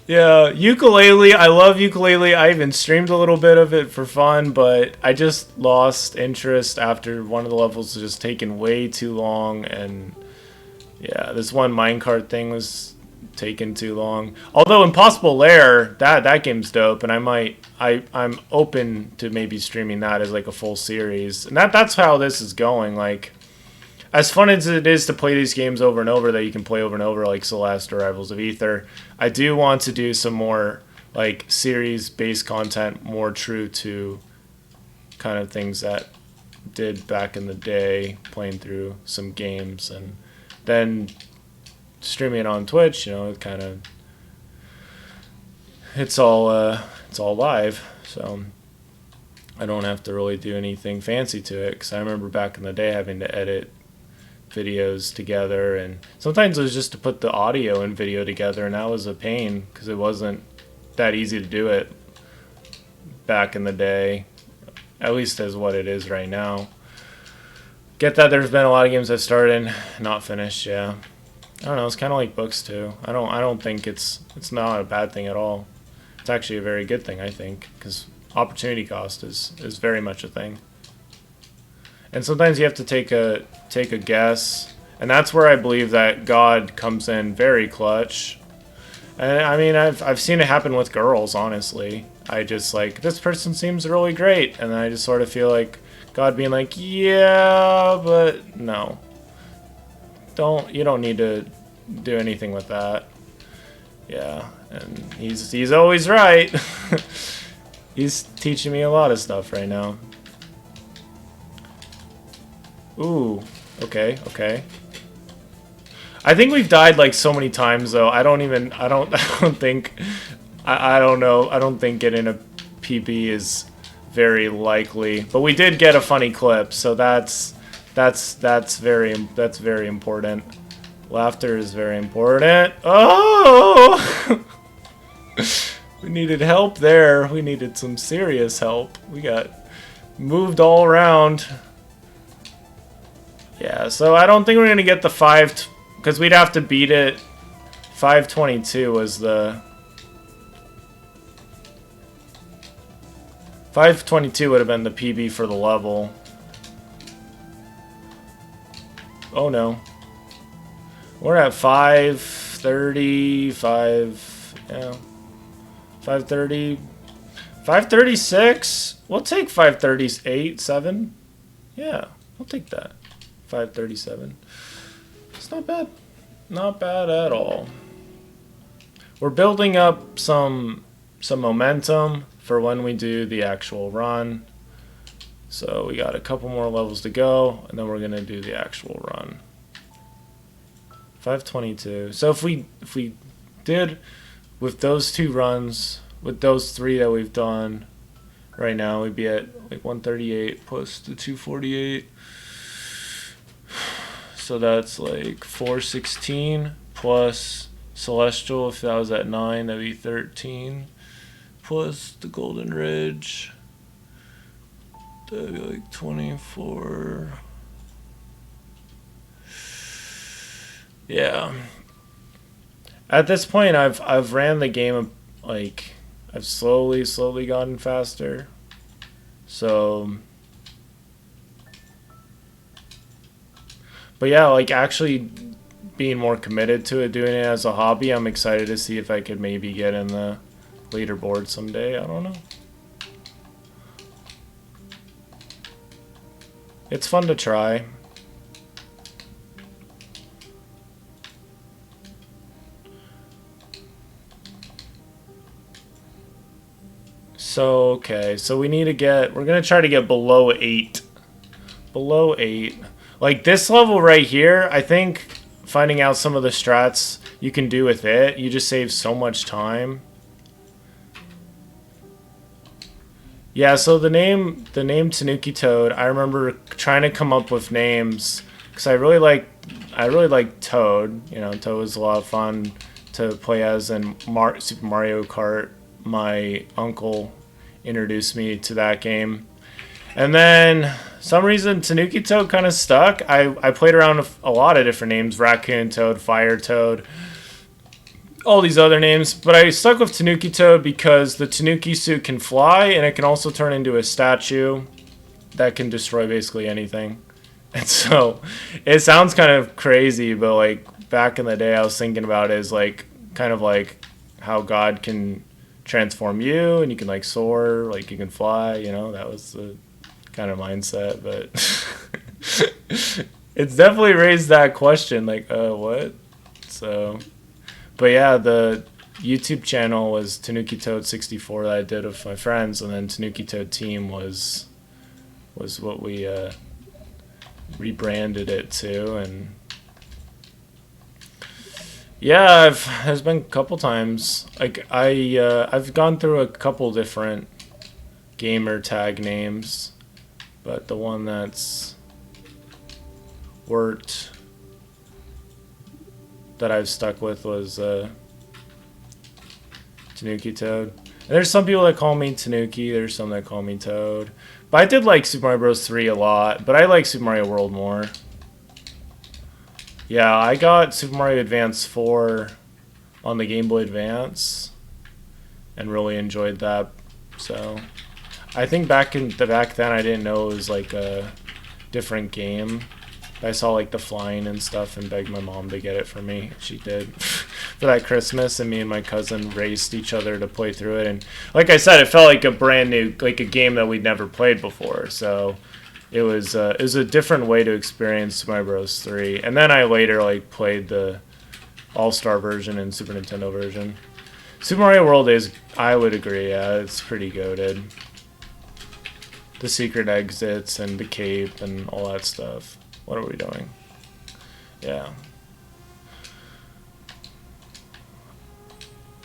Speaker 1: Yeah, ukulele. I love ukulele. I even streamed a little bit of it for fun, but I just lost interest after one of the levels was just taking way too long. And yeah, this one minecart thing was taking too long. Although Impossible Lair, that game's dope, and I'm open to maybe streaming that as like a full series. And that's how this is going. Like, as fun as it is to play these games over and over that you can play over and over, like Celeste or Rivals of Aether, I do want to do some more like series-based content, more true to kind of things that did back in the day, playing through some games and then streaming it on Twitch. You know, it kind of it's all live, so I don't have to really do anything fancy to it. Because I remember back in the day having to edit videos together, and sometimes it was just to put the audio and video together, and that was a pain because it wasn't that easy to do it back in the day, at least as what it is right now. Get that there's been a lot of games I've started not finished. Yeah, I don't know, it's kind of like books too. I don't think it's not a bad thing at all. It's actually a very good thing, I think, because opportunity cost is very much a thing. And sometimes you have to take a guess, and that's where I believe that God comes in very clutch. And I mean, I've seen it happen with girls, honestly. I just like, this person seems really great, and then I just sort of feel like God being like, yeah, but no. You don't need to do anything with that. Yeah, and he's always right. He's teaching me a lot of stuff right now. Ooh, okay. I think we've died like so many times though. I don't think getting a PB is very likely. But we did get a funny clip, so that's very important. Laughter is very important. Oh! We needed help there. We needed some serious help. We got moved all around. Yeah, so I don't think we're going to get the 5... Because we'd have to beat it. 522 was the... 522 would have been the PB for the level. Oh no. We're at 530, 530, 536. We'll take 538, 7. Yeah, we'll take that. 537. It's not bad. Not bad at all. We're building up some momentum for when we do the actual run. So we got a couple more levels to go, and then we're gonna do the actual run. 522. So if we did with those 2 runs, with those 3 that we've done right now, we'd be at like 138 plus the 248. So that's like 416 plus Celestial, if that was at 9, that'd be 13. Plus the Golden Ridge, that'd be like 24. Yeah. At this point, I've ran the game like I've slowly gotten faster. So, but yeah, like actually being more committed to it, doing it as a hobby, I'm excited to see if I could maybe get in the leaderboard someday. I don't know. It's fun to try. So, okay, so we need to get, we're going to try to get below 8. Below 8. Like this level right here, I think finding out some of the strats you can do with it, you just save so much time. Yeah, so the name Tanuki Toad, I remember trying to come up with names because I really like Toad. You know, Toad was a lot of fun to play as in Super Mario Kart. My uncle introduced me to that game. And then some reason Tanuki Toad kind of stuck. I played around with a lot of different names, Raccoon Toad, Fire Toad, all these other names, but I stuck with Tanuki Toad because the Tanuki suit can fly and it can also turn into a statue that can destroy basically anything. And so it sounds kind of crazy, but like back in the day I was thinking about it as like kind of like how God can transform you and you can like soar, like you can fly, you know, that was the kind of mindset, but it's definitely raised that question like what? So but yeah, the YouTube channel was Tanuki Toad 64 that I did with my friends, and then Tanuki Toad Team was what we rebranded it to, and yeah, there's been a couple times like I've gone through a couple different gamer tag names, but the one that's worked that I've stuck with was Tanuki Toad. And there's some people that call me Tanuki, there's some that call me Toad. But I did like Super Mario Bros. 3 a lot, but I like Super Mario World more. Yeah, I got Super Mario Advance 4 on the Game Boy Advance and really enjoyed that. So I think back then I didn't know it was like a different game. I saw like the flying and stuff and begged my mom to get it for me. She did for that Christmas, and me and my cousin raced each other to play through it. And like I said, it felt like a brand new, like a game that we'd never played before. So it was a different way to experience Super Mario Bros. 3. And then I later like played the All-Star version and Super Nintendo version. Super Mario World is, I would agree, yeah, it's pretty goated. The secret exits and the cape and all that stuff. What are we doing? Yeah.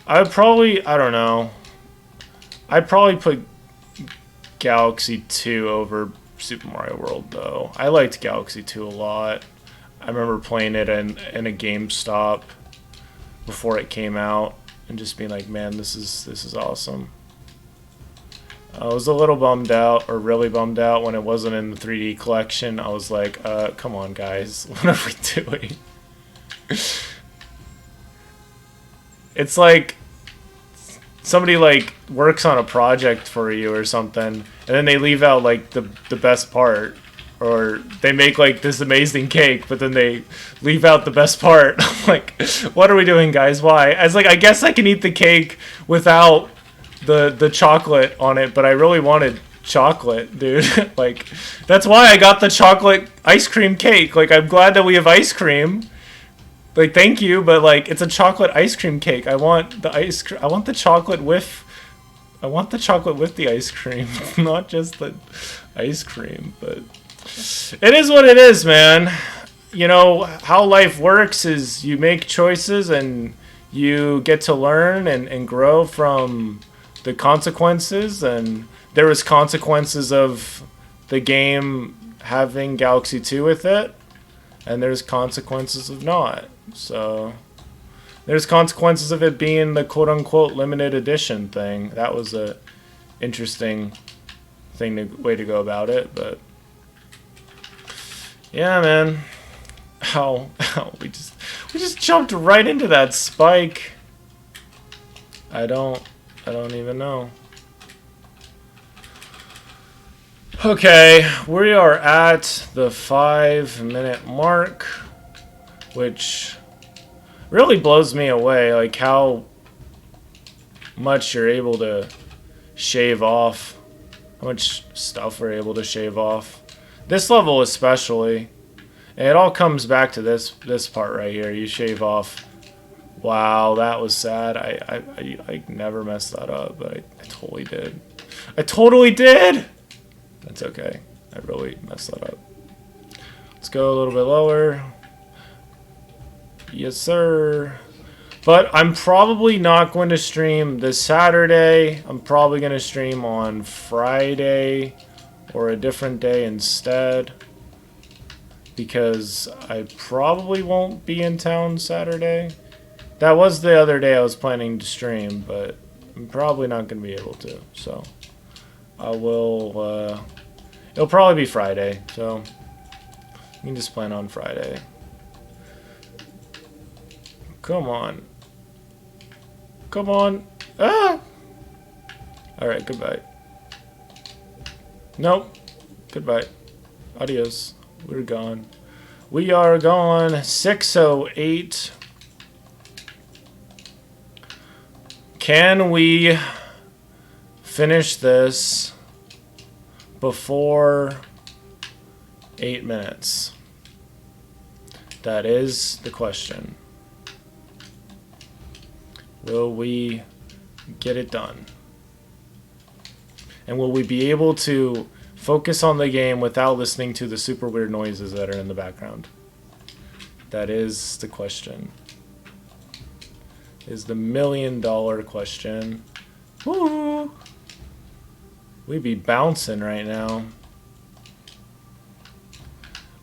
Speaker 1: I don't know. I'd probably put Galaxy 2 over Super Mario World, though. I liked Galaxy 2 a lot. I remember playing it in a GameStop before it came out and just being like, man, this is awesome. I was a little bummed out, or really bummed out, when it wasn't in the 3D collection. I was like, come on, guys. What are we doing? It's like somebody like works on a project for you or something, and then they leave out like the best part. Or they make like this amazing cake, but then they leave out the best part. I'm like, what are we doing, guys? Why? I was like, I guess I can eat the cake without the chocolate on it, but I really wanted chocolate, dude. Like, that's why I got the chocolate ice cream cake. Like, I'm glad that we have ice cream. Like, thank you, but like, it's a chocolate ice cream cake. I want the ice cream. I want the chocolate with. I want the chocolate with the ice cream, not just the ice cream. But it is what it is, man. You know how life works is you make choices and you get to learn and grow from the consequences, and there was consequences of the game having Galaxy 2 with it, and there's consequences of not. So there's consequences of it being the quote-unquote limited edition thing. That was a interesting way to go about it, but yeah, man. He just jumped right into that spike. I don't even know. Okay, we are at the 5-minute mark, which really blows me away, like how much you're able to shave off, how much stuff we're able to shave off. This level especially, and it all comes back to this part right here. You shave off. Wow, that was sad. I never messed that up, but I totally did. I totally did! That's okay. I really messed that up. Let's go a little bit lower. Yes, sir. But I'm probably not going to stream this Saturday. I'm probably going to stream on Friday or a different day instead, because I probably won't be in town Saturday. That was the other day I was planning to stream, but I'm probably not going to be able to. So I will, it'll probably be Friday, so you can just plan on Friday. Come on. Come on. Ah! Alright, goodbye. Nope. Goodbye. Adios. We're gone. We are gone. 608. Can we finish this before 8 minutes? That is the question. Will we get it done? And will we be able to focus on the game without listening to the super weird noises that are in the background? That is the question. Is the $1 million question. Woo! We be bouncing right now.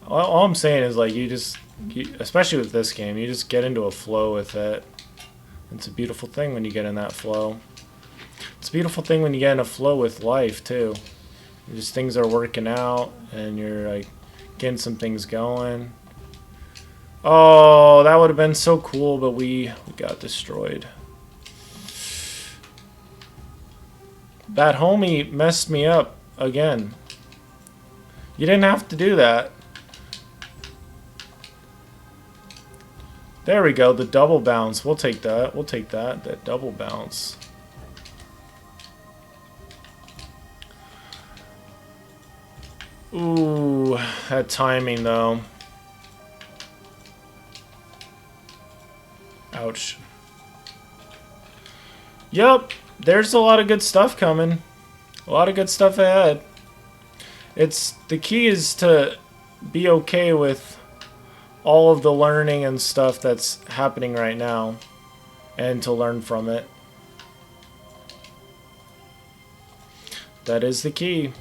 Speaker 1: All I'm saying is, like, especially with this game, you just get into a flow with it. It's a beautiful thing when you get in that flow. It's a beautiful thing when you get in a flow with life, too. Just things are working out, and you're, like, getting some things going. Oh, that would have been so cool, but we got destroyed. That homie messed me up again. You didn't have to do that. There we go, the double bounce. We'll take that. We'll take that. That double bounce. Ooh, that timing though. Ouch. Yep, there's a lot of good stuff coming. A lot of good stuff ahead. The key is to be okay with all of the learning and stuff that's happening right now, and to learn from it. That is the key.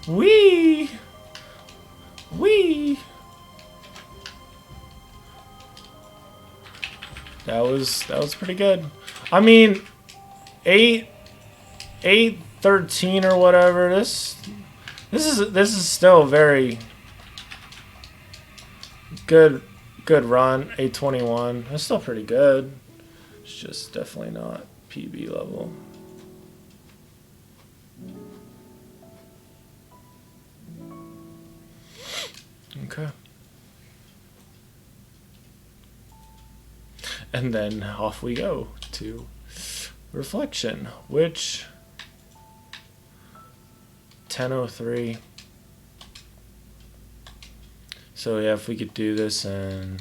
Speaker 1: Wee! Wee! That was pretty good. I mean, 8-13 or whatever. This is still a very good run. 821. That's still pretty good. It's just definitely not PB level. Okay. And then off we go to reflection, which 10:03. So yeah, if we could do this in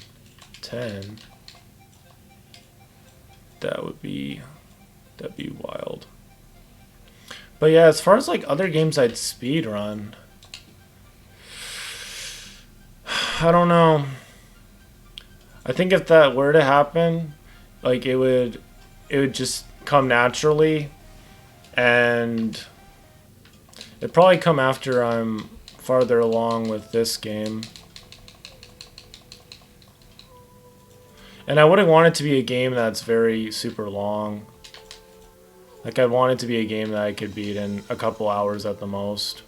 Speaker 1: 10, that'd be wild. But yeah, as far as like other games I'd speed run, I don't know. I think if that were to happen, like it would just come naturally, and it'd probably come after I'm farther along with this game. And I wouldn't want it to be a game that's very super long. Like, I want it to be a game that I could beat in a couple hours at the most.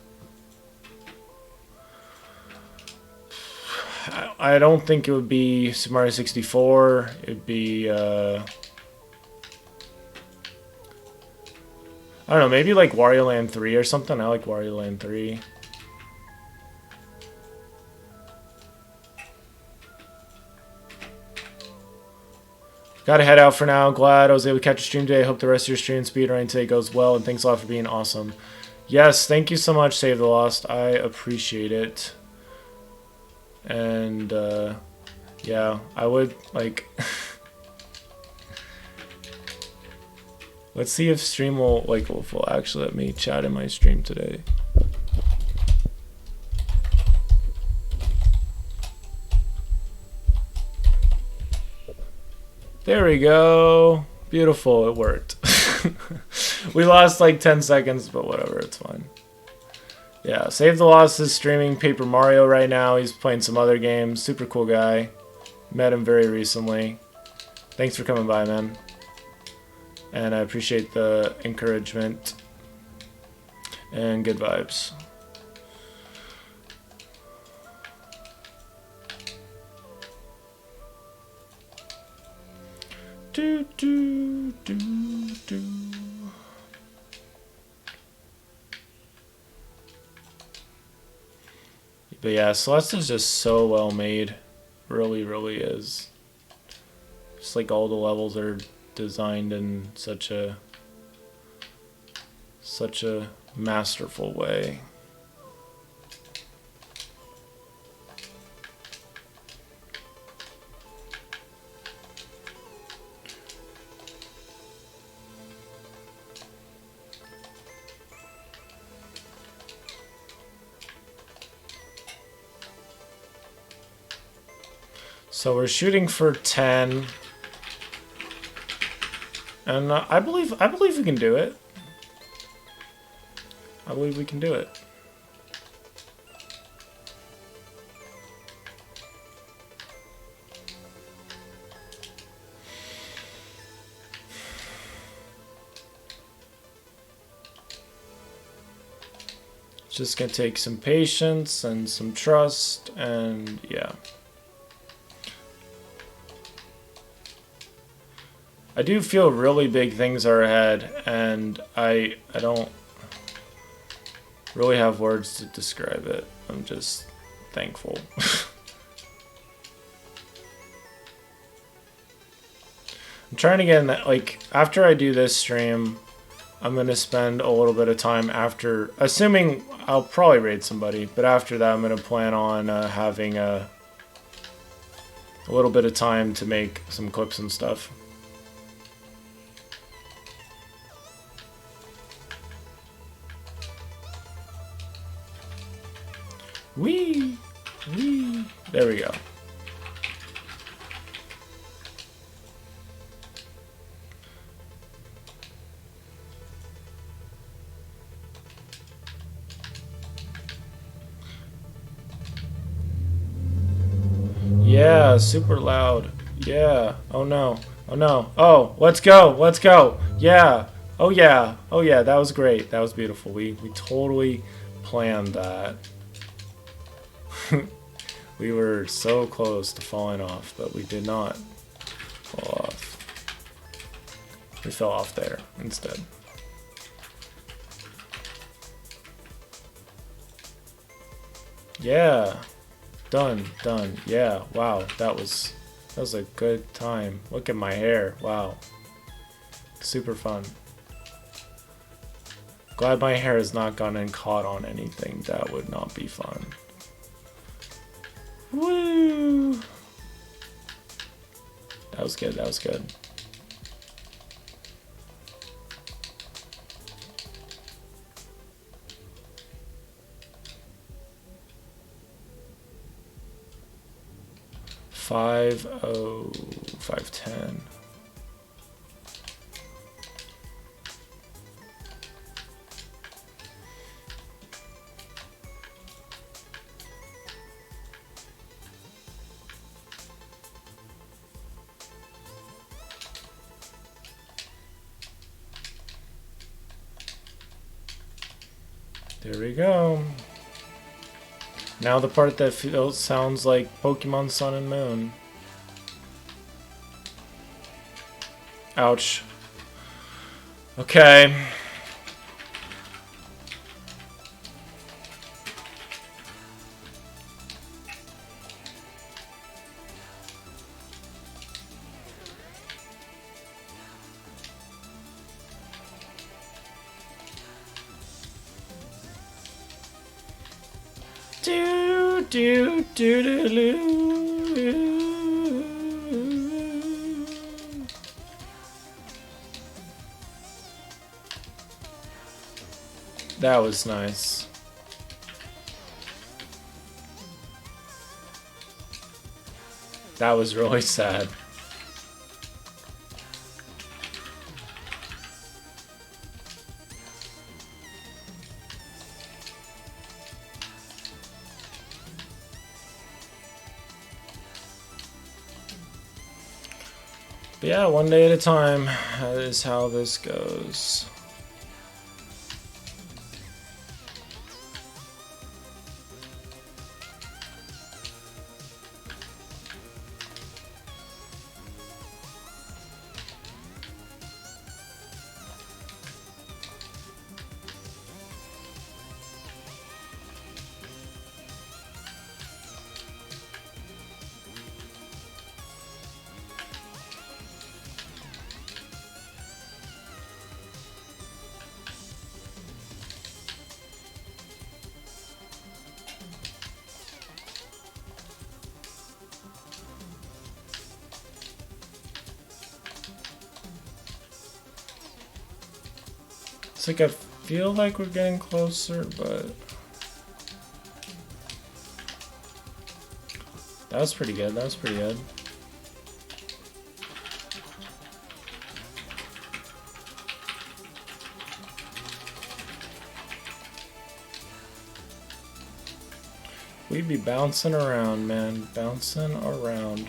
Speaker 1: I I don't think it would be Super Mario 64. It'd be I don't know, maybe like Wario Land 3 or something. I like Wario Land 3. Gotta head out for now. Glad I was able to catch a stream today. Hope the rest of your stream speedrunning today goes well. And thanks a lot for being awesome. Yes, thank you so much, Save the Lost. I appreciate it. And, yeah, I would, like... Let's see if stream will, like, will actually let me chat in my stream today. There we go. Beautiful, it worked. We lost like 10 seconds, but whatever, it's fine. Yeah, Save the Lost is streaming Paper Mario right now. He's playing some other games. Super cool guy. Met him very recently. Thanks for coming by, man. And I appreciate the encouragement. And good vibes. Do, do, do, do. But yeah, Celeste is just so well made. Really, really is. Just like all the levels are designed in such a masterful way. So we're shooting for 10, and I believe we can do it. I believe we can do it. It's just gonna take some patience and some trust, and yeah. I do feel really big things are ahead, and I don't really have words to describe it. I'm just thankful. I'm trying to get in that, like, after I do this stream, I'm going to spend a little bit of time after, assuming I'll probably raid somebody, but after that I'm going to plan on having a little bit of time to make some clips and stuff. Wee! Wee! There we go. Yeah, super loud. Yeah. Oh no. Oh no. Oh, let's go. Let's go. Yeah. Oh yeah. Oh yeah, that was great. That was beautiful. We totally planned that. We were so close to falling off, but we did not fall off. We fell off there instead. Yeah. Done. Done. Yeah. Wow. That was a good time. Look at my hair. Wow. Super fun. Glad my hair has not gotten caught on anything. That would not be fun. Woo! That was good, that was good. $5.10. There we go. Now the part that sounds like Pokemon Sun and Moon. Ouch. Okay. Do do do do do. That was nice. That was really sad. But yeah, one day at a time. That is how this goes. It's like I feel like we're getting closer, but that was pretty good. That was pretty good. We be bouncing around, man. Bouncing around.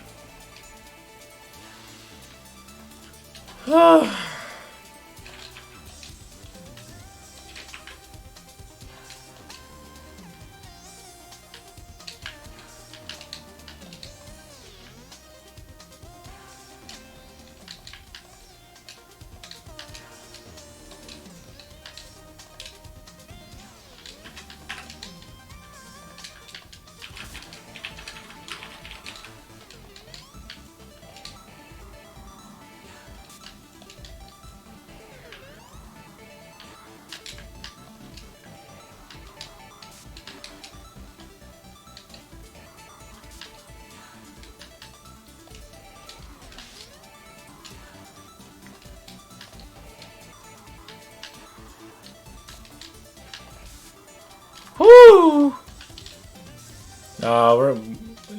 Speaker 1: Woo!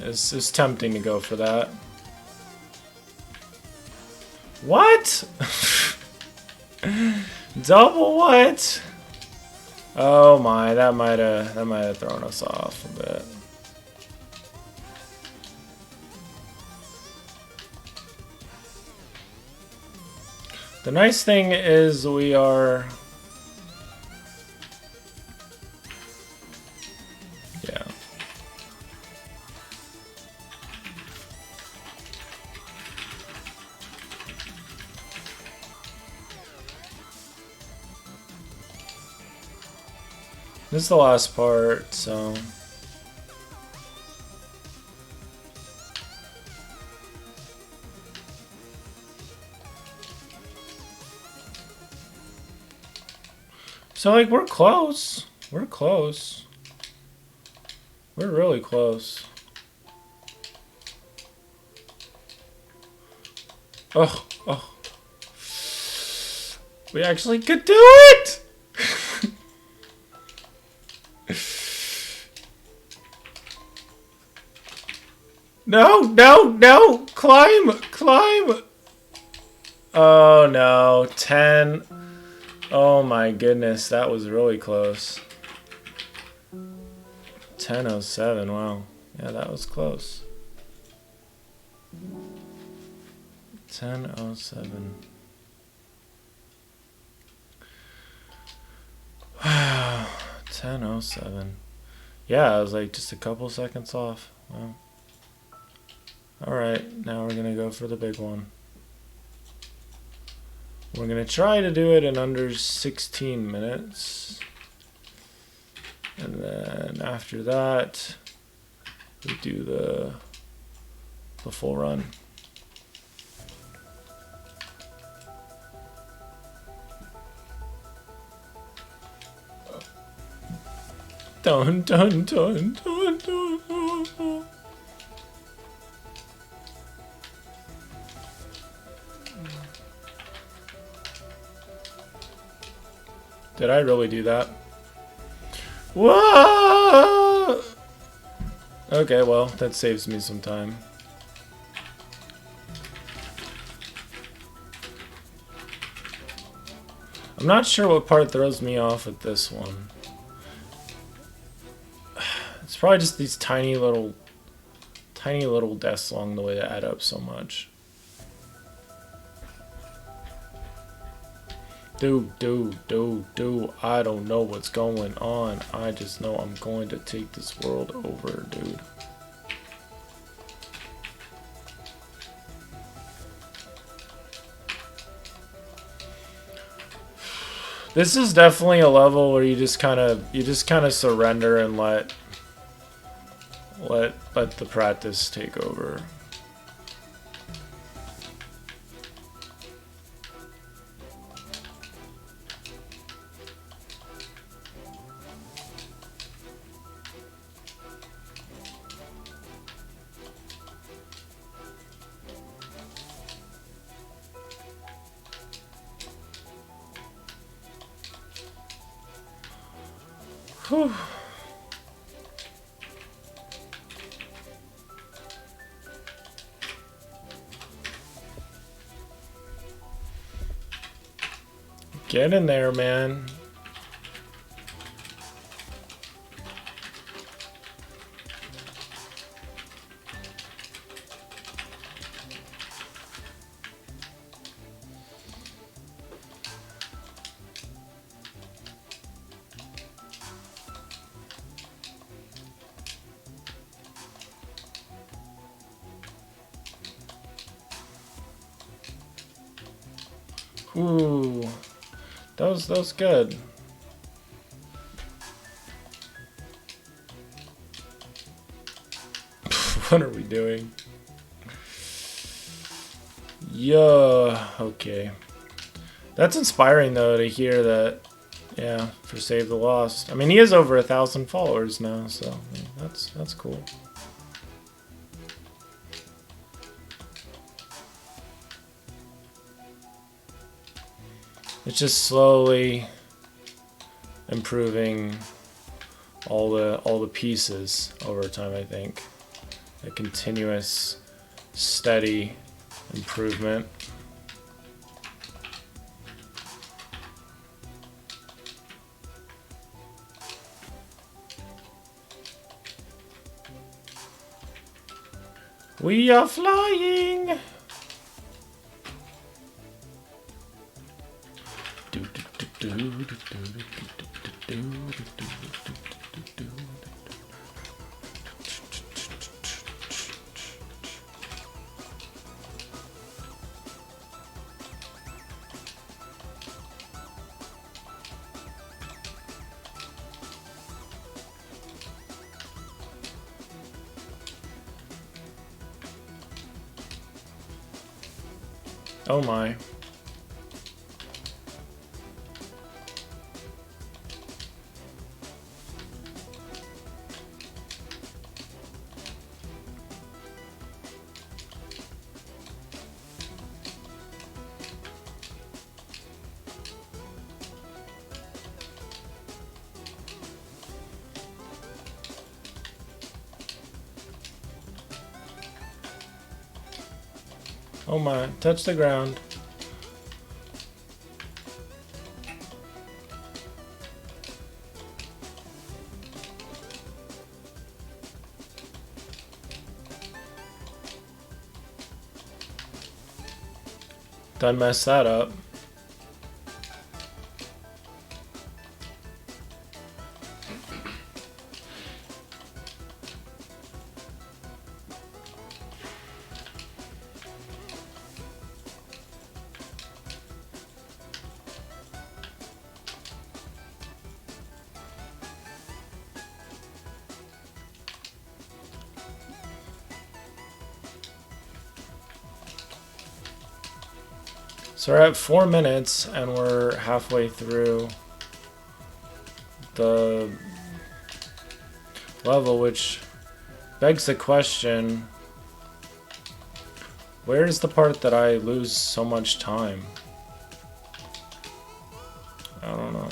Speaker 1: It's tempting to go for that. What? Double what? Oh my, that might have thrown us off a bit. The nice thing is we are... Yeah. This is the last part, so... So, like, we're close. We're close. We're really close. Oh, oh. We actually could do it! No, no, no! Climb! Climb! Oh no, 10. Oh my goodness, that was really close. 10:07, wow. Yeah, that was close. 10:07. Wow, 10:07. Yeah, I was like just a couple seconds off. Well, alright, now we're gonna go for the big one. We're gonna try to do it in under 16 minutes. And then after that, we do the full run. Dun dun dun dun dun dun. Did I really do that? Whoa! Okay, well, that saves me some time. I'm not sure what part throws me off with this one. It's probably just these tiny little deaths along the way that add up so much. Dude, I don't know what's going on. I just know I'm going to take this world over, dude. This is definitely a level where you just kind of surrender and let the practice take over. Whew. Get in there, man. Ooh, that was good. What are we doing? Yeah, okay. That's inspiring though to hear that. Yeah, for Save the Lost. I mean, he has over 1,000 followers now, so I mean, that's cool. It's just slowly improving all the pieces over time, I think. A continuous, steady improvement. We are flying! Oh my. Oh my, touch the ground. Done mess that up. So we're at 4 minutes and we're halfway through the level, which begs the question, where's the part that I lose so much time? I don't know.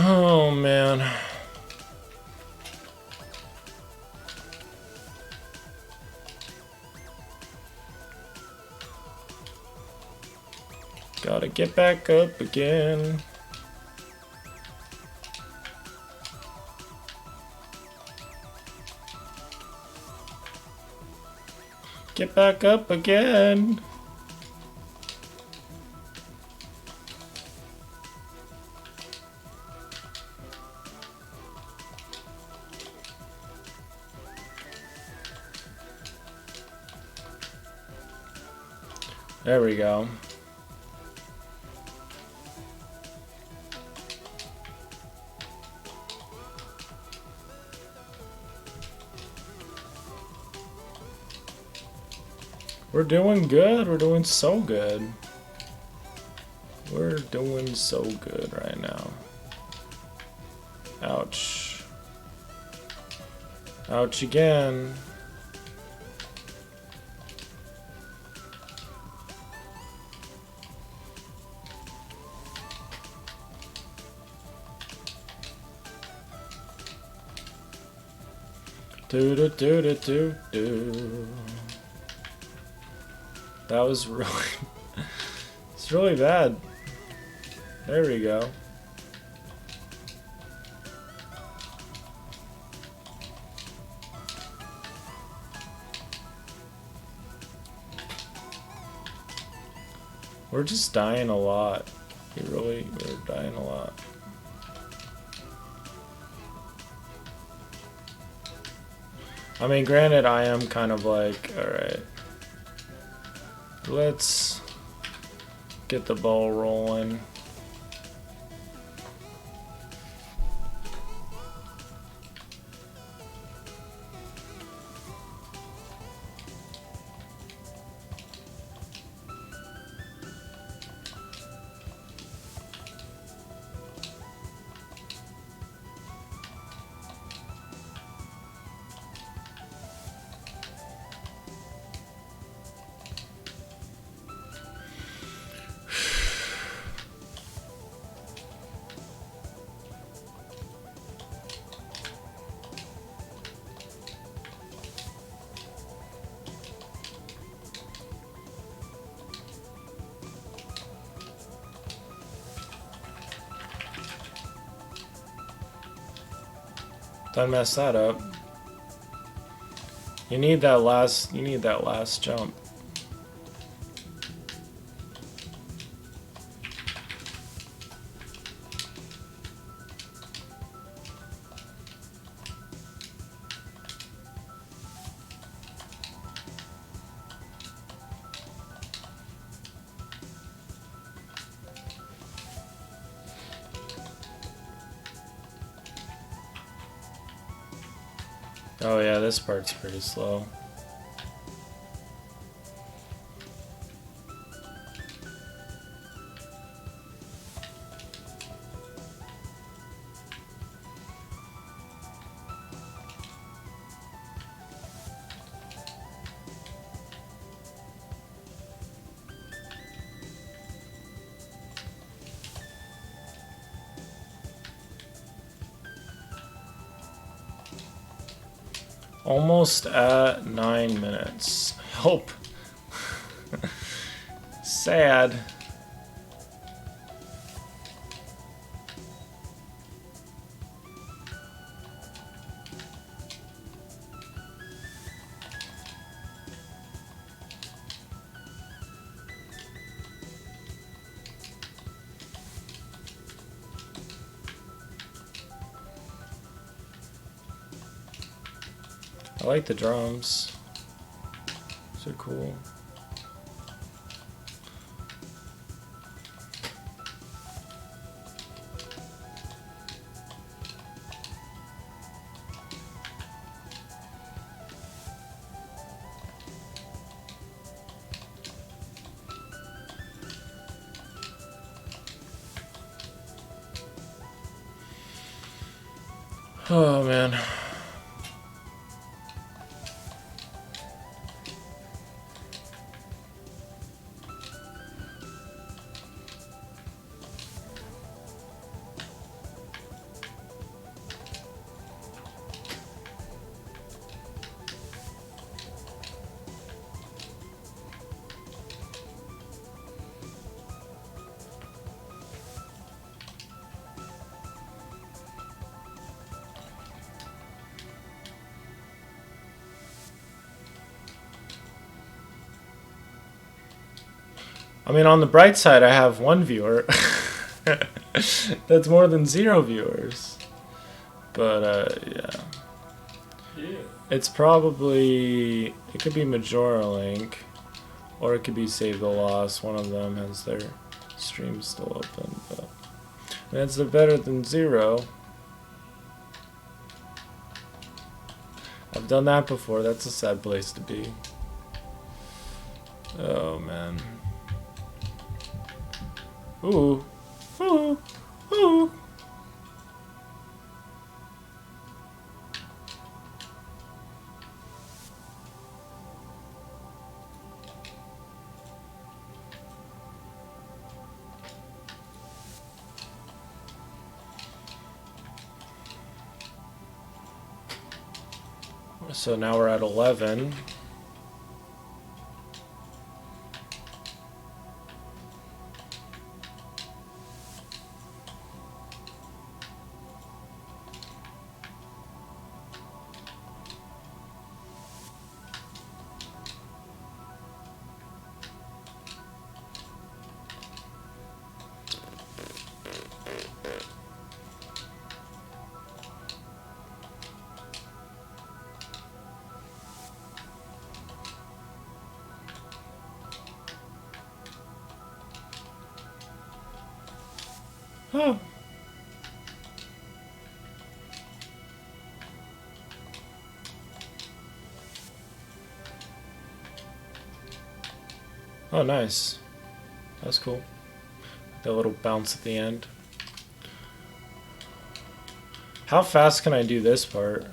Speaker 1: Oh man. Gotta get back up again. Get back up again. There we go. We're doing good. We're doing so good. We're doing so good right now. Ouch. Ouch again. Do do do do do do. That was really, it's really bad. There we go. We're just dying a lot. We're dying a lot. I mean, granted, I am kind of like, alright. Let's get the ball rolling. Don't mess that up. You need that last jump. Oh yeah, this part's pretty slow. Almost at 9 minutes. Help. Sad. like the drums. These are cool. Oh man. I mean, on the bright side, I have 1 viewer. That's more than 0 viewers. But, yeah. It's probably... It could be Majora Link. Or it could be Save the Lost. One of them has their stream still open. But that's better than 0. I've done that before. That's a sad place to be. Oh, man. Ooh. Ooh. Ooh. So now we're at 11. Oh. Oh, nice. That's cool. The little bounce at the end. How fast can I do this part?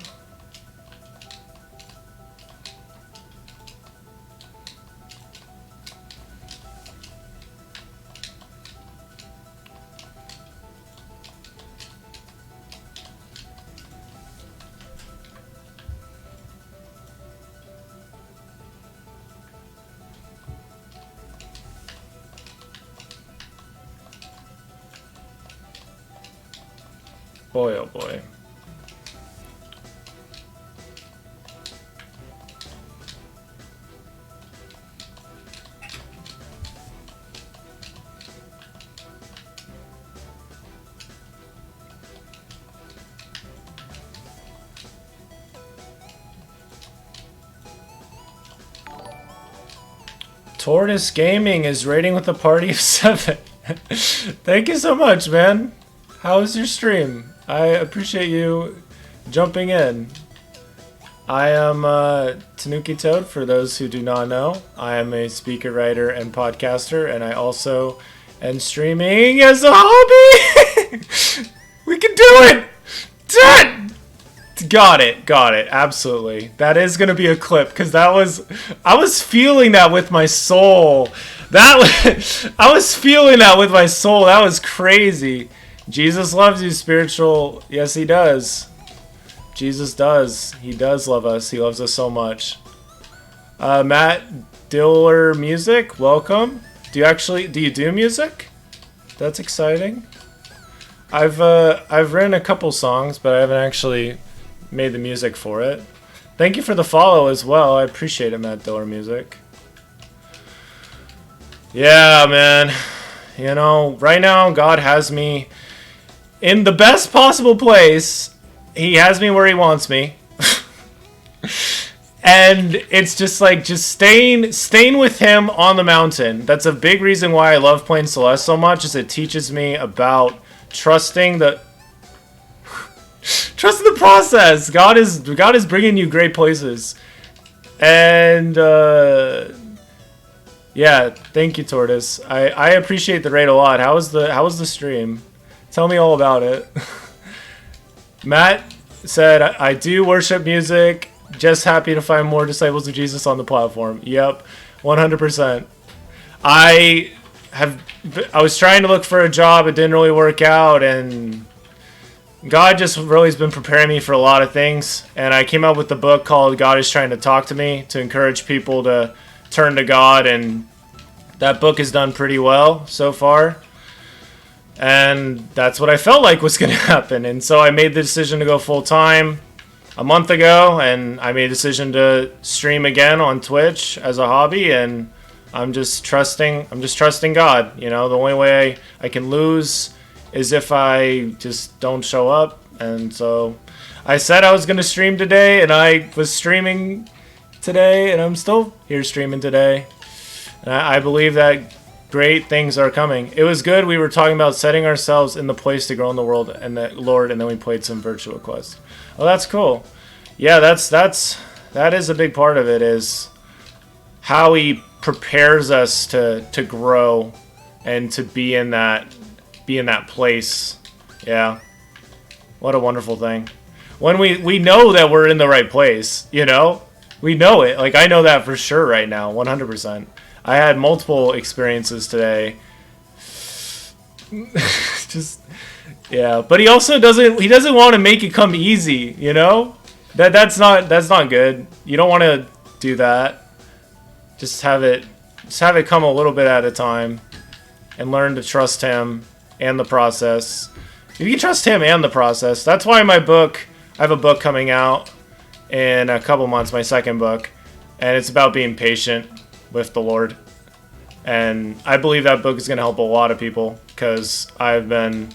Speaker 1: Boy, oh boy. Tortoise Gaming is rating with a party of 7. Thank you so much, man. How was your stream? I appreciate you jumping in. I am Tanuki Toad, for those who do not know. I am a speaker, writer, and podcaster, and I also am streaming as a hobby! We can do it! Got it, absolutely. That is gonna be a clip, because I was feeling that with my soul. I was feeling that with my soul. That was crazy. Jesus loves you, spiritual. Yes, he does. Jesus does. He does love us. He loves us so much. Matt Diller Music, welcome. Do you do music? That's exciting. I've written a couple songs, but I haven't actually made the music for it. Thank you for the follow as well. I appreciate it, Matt Diller Music. Yeah, man. You know, right now God has me in the best possible place. He has me where he wants me. And it's just like just staying with him on the mountain. That's a big reason why I love playing Celeste so much, is it teaches me about trusting the process. God is bringing you great places. And yeah, thank you, Tortoise. I appreciate the raid a lot. How was the stream? Tell me all about it. Matt said, I do worship music. Just happy to find more disciples of Jesus on the platform. Yep, 100%. I was trying to look for a job. It didn't really work out, and God just really has been preparing me for a lot of things. And I came up with the book called God is Trying to Talk to Me, to encourage people to turn to God, and that book has done pretty well so far. And that's what I felt like was going to happen. And so I made the decision to go full-time a month ago, and I made a decision to stream again on Twitch as a hobby, and I'm just trusting God. You know, the only way I can lose is if I just don't show up. And so I said I was going to stream today, and I was streaming today, and I'm still here streaming today. And I believe that great things are coming. It was good. We were talking about setting ourselves in the place to grow in the world and the Lord, and then we played some virtual quests. Oh, that's cool. Yeah, that is a big part of it, is how he prepares us to grow and to be in that place. Yeah. What a wonderful thing. When we know that we're in the right place, you know? We know it. Like, I know that for sure right now, 100%. I had multiple experiences today. Just, yeah. But he also doesn't want to make it come easy, you know? That's not good. You don't want to do that. Just have it come a little bit at a time, and learn to trust him and the process. You can trust him and the process. That's why I have a book coming out in a couple months, my second book, and it's about being patient with the Lord. And I believe that book is going to help a lot of people, because I've been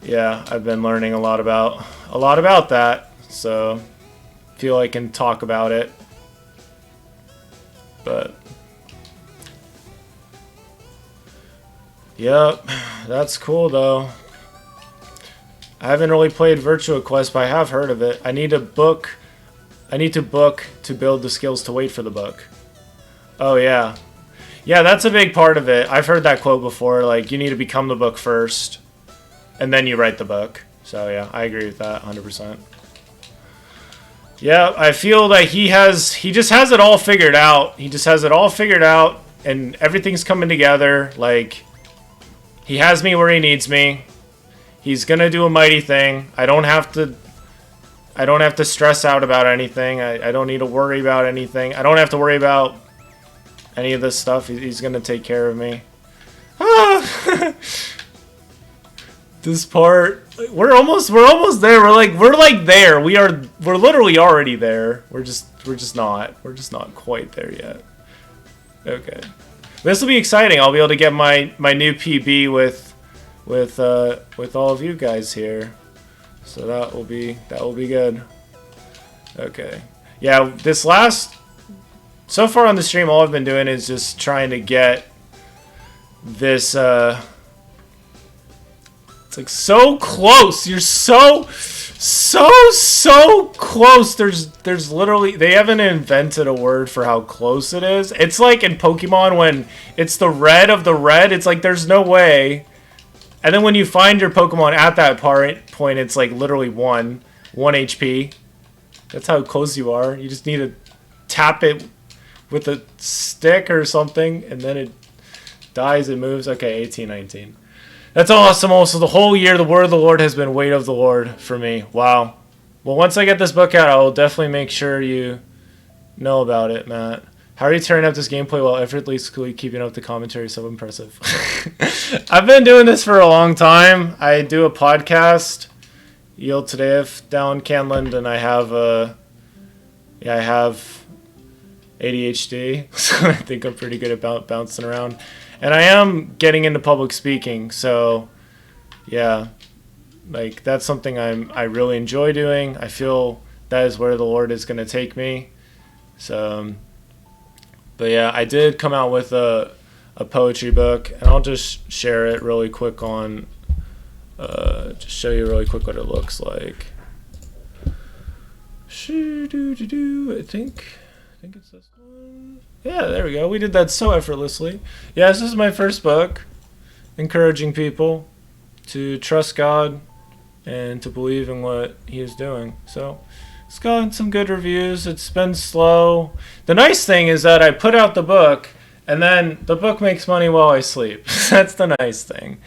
Speaker 1: learning a lot about that. So I feel I can talk about it. But yep, that's cool though. I haven't really played Virtua Quest, but I have heard of it. I need to book to build the skills to wait for the book. Oh yeah. Yeah, that's a big part of it. I've heard that quote before, like, you need to become the book first, and then you write the book. So yeah, I agree with that 100%. Yeah, I feel that he just has it all figured out. He just has it all figured out, and everything's coming together. Like, he has me where he needs me. He's gonna do a mighty thing. I don't have to stress out about anything. I don't need to worry about anything. I don't have to worry about any of this stuff. He's gonna take care of me. This part, we're almost there. We're like there. We're literally already there. We're just not quite there yet. Okay, this will be exciting. I'll be able to get my new PB with all of you guys here. So that will be good. Okay. Yeah, so far on the stream, all I've been doing is just trying to get this, it's like so close. You're so close. There's literally, they haven't invented a word for how close it is. It's like in Pokemon when it's the red of the red, it's like there's no way. And then when you find your Pokemon at that point, it's like literally 1 HP. That's how close you are. You just need to tap it with a stick or something, and then it dies, it moves. Okay, 18, 19. That's awesome. Also, the whole year, the word of the Lord has been weight of the Lord for me. Wow. Well, once I get this book out, I will definitely make sure you know about it, Matt. How are you turning up this gameplay while effortlessly keeping up the commentary? So impressive. I've been doing this for a long time. I do a podcast, Yield Today down in Canland, and I have ADHD, so I think I'm pretty good about bouncing around. And I am getting into public speaking, so yeah, like that's something I really enjoy doing. I feel that is where the Lord is going to take me. So, but yeah, I did come out with a poetry book, and I'll just share it really quick on, just show you really quick what it looks like. I think it's this one. Yeah, there we go. We did that so effortlessly. Yeah, this is my first book, encouraging people to trust God and to believe in what He is doing. So it's gotten some good reviews. It's been slow. The nice thing is that I put out the book, and then the book makes money while I sleep. That's the nice thing.